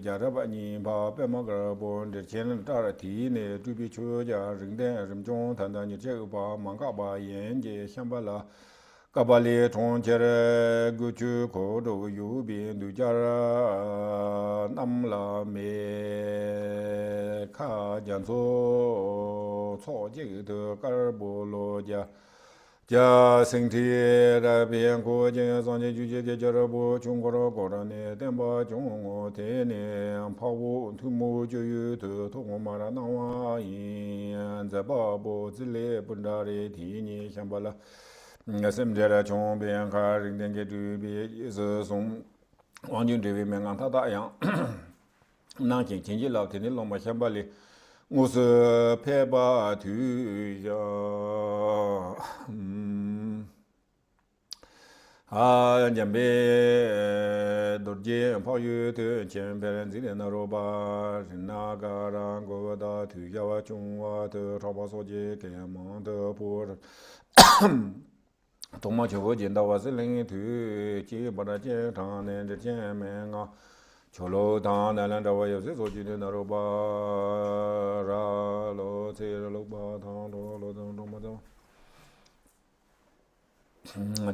자라바니 바베 먹어본 데체는 따라티네 두비 초자 링데 림종 단단히 제바 망가바 연제 향발라 까발리 통제레 구추 고도 유비 누자라 남라메 카잔소 초제도 깔보로자 자 생티라 비행고제 선제 주제 저러보 중고로 고라네 덴바 중고 대네 파고 투모 주유도 통마라 나와 인자바보 질레 분다리 디니 향발라 semjera chong bian ka ring den ge du bi ze song wang jun de men ang ta da yang nang jing jing ji lao de ni long ma xian ba li ngo se pe ba tu ya yan be do je pa yu de chen be ren zi de na ro ba na ga ran go da tu ya wa chung wa de cha ba so je ge ma de po 동마 저거 진다 와서 랭이 두 지바다 제 당네 제 메가 졸로 당나란 저와 요새 소지는 나로 바라로 제로 바 당로 동마도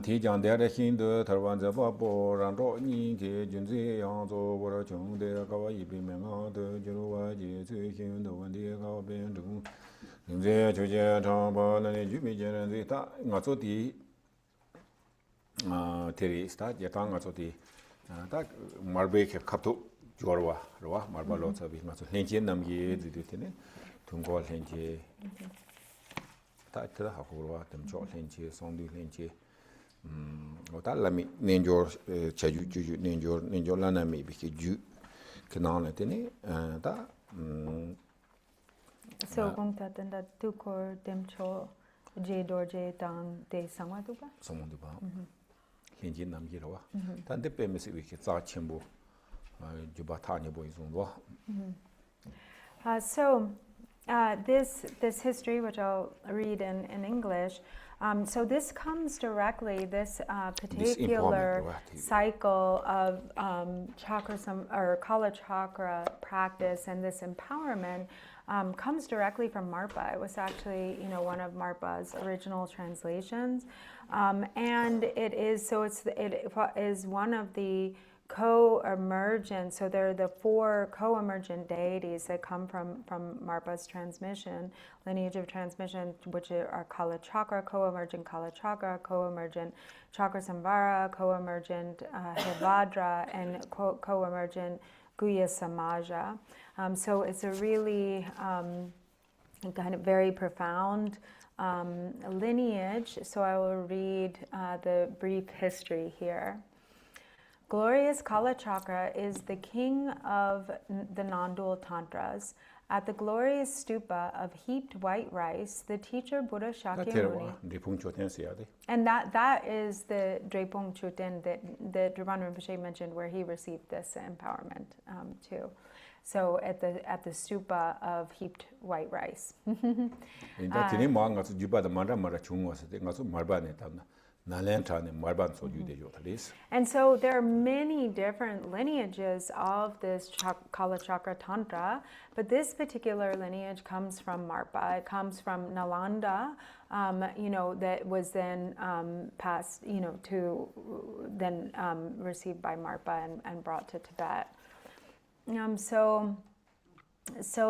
대장대의 신도 들어wan자 바보 란로 니게 준지 양조 보러 정대 가와 이비명도 저와 제제 신도 원디가 변동 이제 조제 당바는 주미전에 다 가서디 테리 스타 예탕가 저디 딱 말베케 카토 조르와 로와 말발로 서비 마서 렌지 남기 드드테네 동고 렌지 따트라 하고로와 덤조 렌지 송디 렌지 오달라미 넨조 차주 주주 넨조 라나미 비케 주 그나네테네 다 So kung tatanda tukor demcho je dorje tang de sangwa tuba. 성원도 봐. 현지 남기로와. 단대 빼면서 이렇게 자 첨부 주바 타니 보이송도. This history, which I'll read in English, so this comes directly, this particular cycle of chakra or Kala chakra practice and this empowerment comes directly from Marpa. It was actually, one of Marpa's original translations, and it is one of the co-emergent, so they're the 4 co-emergent deities that come from Marpa's transmission, lineage of transmission, which are Kala Chakra, co-emergent Kala Chakra, co-emergent Chakra Samvara, co-emergent Hivadra, and co-emergent Guya Samaja. So it's a really kind of very profound lineage. So I will read the brief history here. Glorious Kala Chakra is the king of the non-dual tantras. At the glorious stupa of heaped white rice, the teacher Buddha Shakyamuni, and that is the Drupon Chuten that Drupon Rinpoche mentioned, where he received this empowerment too. So at the stupa of heaped white rice. And so there are many different lineages of this Kala Chakra Tantra, but this particular lineage comes from Marpa. It comes from Nalanda, that was then passed, to then received by Marpa and brought to Tibet. So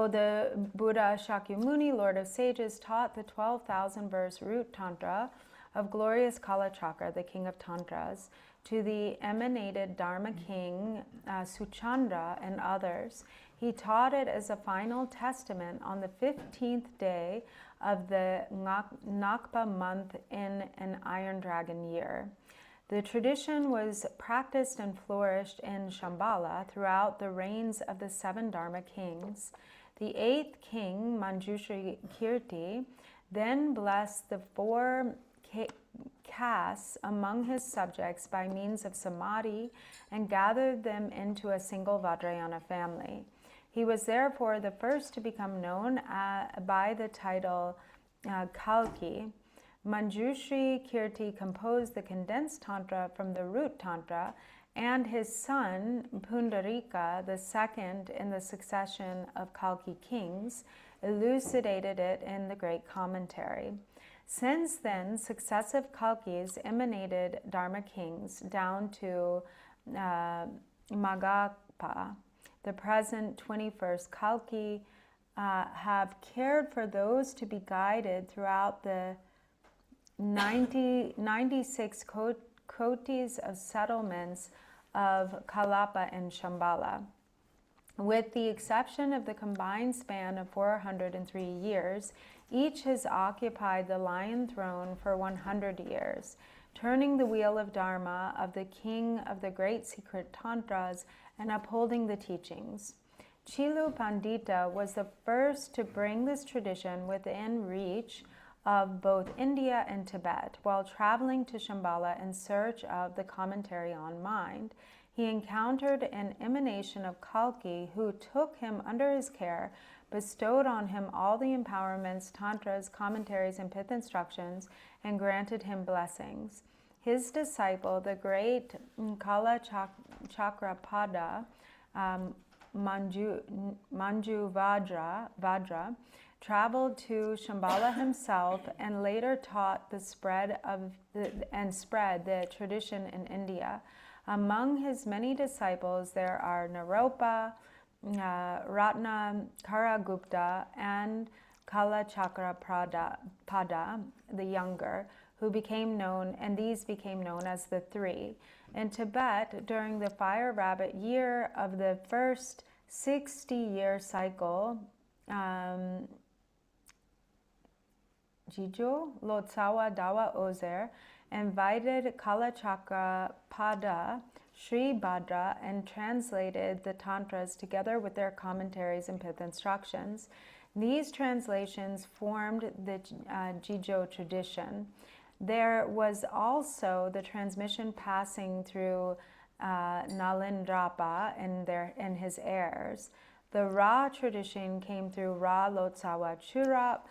the Buddha Shakyamuni, Lord of Sages, taught the 12,000 verse root Tantra of glorious Kala Chakra, the king of Tantras, to the emanated Dharma king Suchandra and others. He taught it as a final testament on the 15th day of the Nakpa month in an Iron Dragon year. The tradition was practiced and flourished in Shambhala throughout the reigns of the 7 Dharma kings. The 8th king, Manjushri Kirti, then blessed the 4 castes among his subjects by means of samadhi and gathered them into a single Vajrayana family. He was therefore the first to become known by the title Kalki. Manjushri Kirti composed the condensed tantra from the root tantra, and his son Pundarika, the second in the succession of Kalki kings, elucidated it in the great commentary. Since then, successive Kalkis emanated Dharma kings down to Magapa, the present 21st Kalki, have cared for those to be guided throughout the 96 kotis of settlements of Kalapa and Shambhala. With the exception of the combined span of 403 years, each has occupied the lion throne for 100 years, turning the wheel of Dharma of the king of the great secret tantras and upholding the teachings. Chilu Pandita was the first to bring this tradition within reach of both India and Tibet. While traveling to Shambhala in search of the commentary on mind, he encountered an emanation of Kalki who took him under his care, bestowed on him all the empowerments, tantras, commentaries, and pith instructions, and granted him blessings. His disciple, the great Kala Chakrapada, Manju Vajra, traveled to Shambhala himself and later taught spread the tradition in India. Among his many disciples, there are Naropa, Ratna Karagupta, and Kala Chakrapada, the younger, who became known, and these became known as the 3. In Tibet, during the fire rabbit year of the first 60-year cycle, Jijo Lotsawa Dawa Ozer invited Kala Chakrapada Sri Bhadra and translated the tantras together with their commentaries and pith instructions. These translations formed the Jizhou tradition. There was also the transmission passing through Nalindrapa and his heirs. The Ra tradition came through Ra Lotsawa Churap,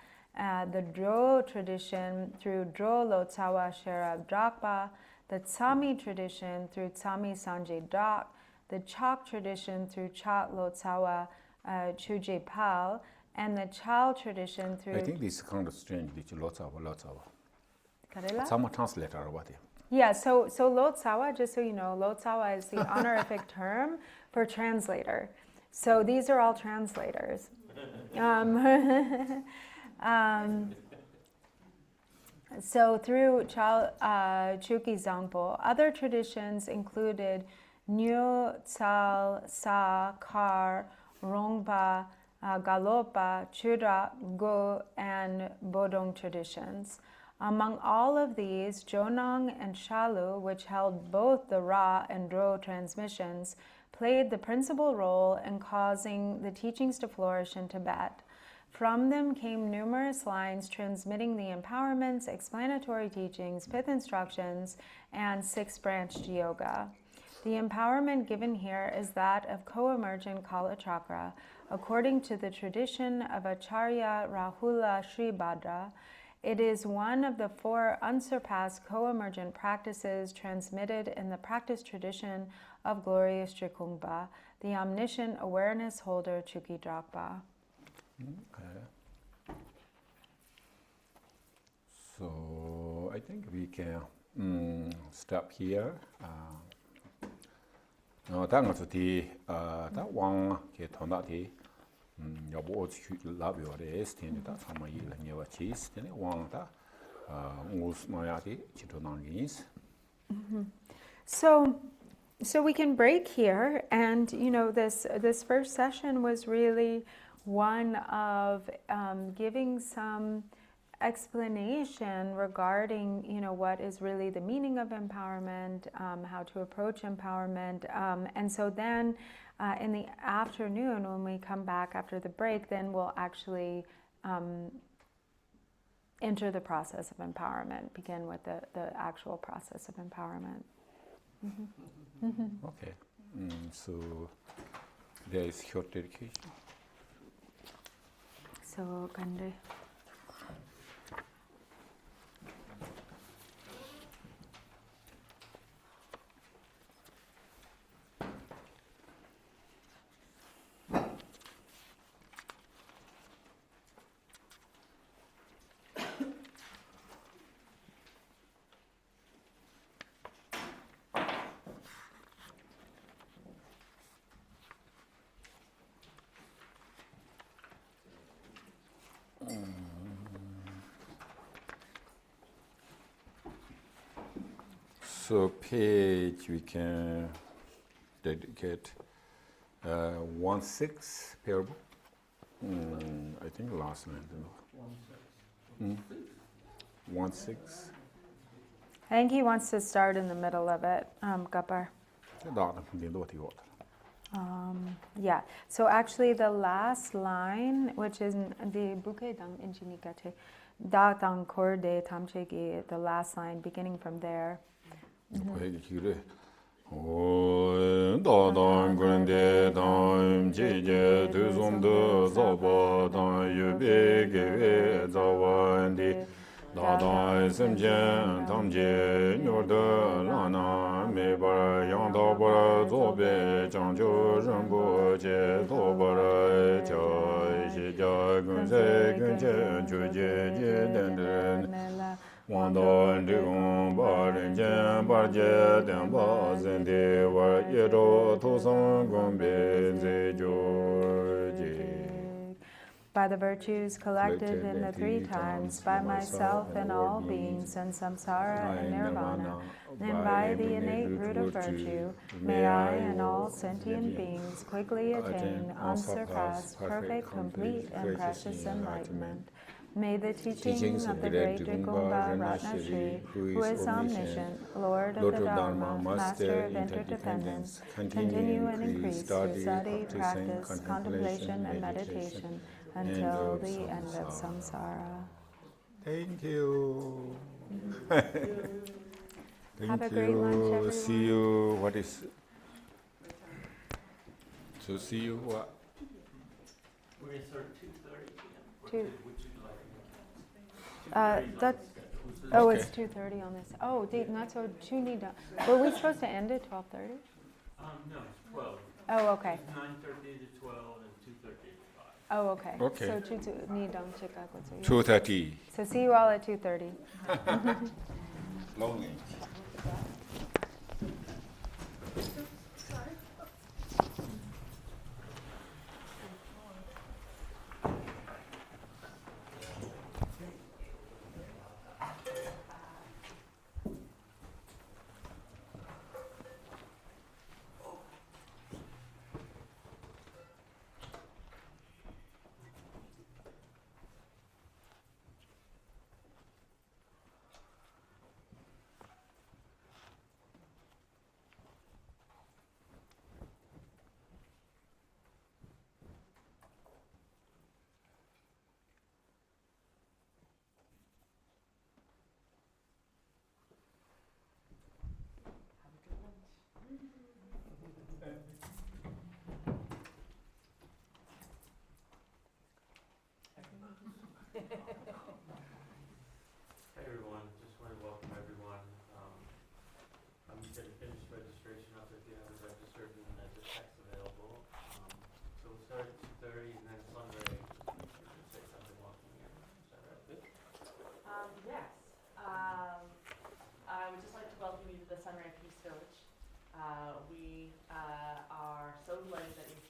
the Dro tradition through Dro Lotsawa Sherab Drakpa, the Tsami tradition through Tsami Sanjay Drak, the Chak tradition through Chak Lotsawa Chuje Pal, and the Chal tradition through... I think this is kind of strange, this Lotsawa. Karela? Some translator or what? Yeah, so Lotsawa, just so you know, Lotsawa is the honorific term for translator. So these are all translators. So through Chuki Zangpo, other traditions included Nyu, Tsal, Sa, Kar, Rongpa, Galopa, Chura, Go, and Bodong traditions. Among all of these, Jonang and Shalu, which held both the Ra and Dro transmissions, played the principal role in causing the teachings to flourish in Tibet. From them came numerous lines transmitting the empowerments, explanatory teachings, fifth instructions, and six-branched yoga. The empowerment given here is that of co-emergent Kala Chakra, according to the tradition of Acharya Rahula Sribhadra. It is one of the 4 unsurpassed co-emergent practices transmitted in the practice tradition of glorious Trikungpa, the omniscient awareness holder Chuki Drakpa. Okay. So I think we can stop here. Thanks to the that one get on that day. Your boards love your rest and that's how my never cheese. Then one that was my chitronangis. So we can break here, and you know this first session was really one of giving some explanation regarding what is really the meaning of empowerment, how to approach empowerment, and so then in the afternoon when we come back after the break, then we'll actually enter the process of empowerment, begin with the actual process of empowerment. Okay, so there is short dedication. So, Gandhi. So page we can dedicate 1/6 parable. I think last line. 1/6. I think he wants to start in the middle of it, Gapar. Yeah, so actually the last line, which is the bouquet dang injinikate, da dang korde tamchegi, the last line beginning from there. By the virtues collected in the 3 times, by myself and all beings in samsara and nirvana, and by the innate root of virtue, may I and all sentient beings quickly attain unsurpassed, perfect, complete, and precious enlightenment. May the teachings of the great Drupon Ratnashri, who is omniscient, Lord of the Dharma, Master of interdependence, continue and increase through study, practice, contemplation, and meditation, until the end of samsara. Thank you. Have a Thank great lunch, you. everyone. See you. What is? So see you what? We're gonna start at 2:30 p.m. Two- Would you like? That's, oh, it's 2:30 on this. Oh, not so, were we supposed to end at 12:30? No, it's 12. Oh, okay. 9:30 to 12 and 2:30 to 5. Oh, okay. Okay. So 2:30. 2:30. So see you all at 2:30. Lonely. Hey everyone, just want to welcome everyone. I'm going to finish registration up if you haven't registered, and then there's a text available. So we'll start at 2:30 and then Sunray. You should say something walking in. Is that right? Yes. I would just like to welcome you to the Sunray Peace Village. We are so delighted that you're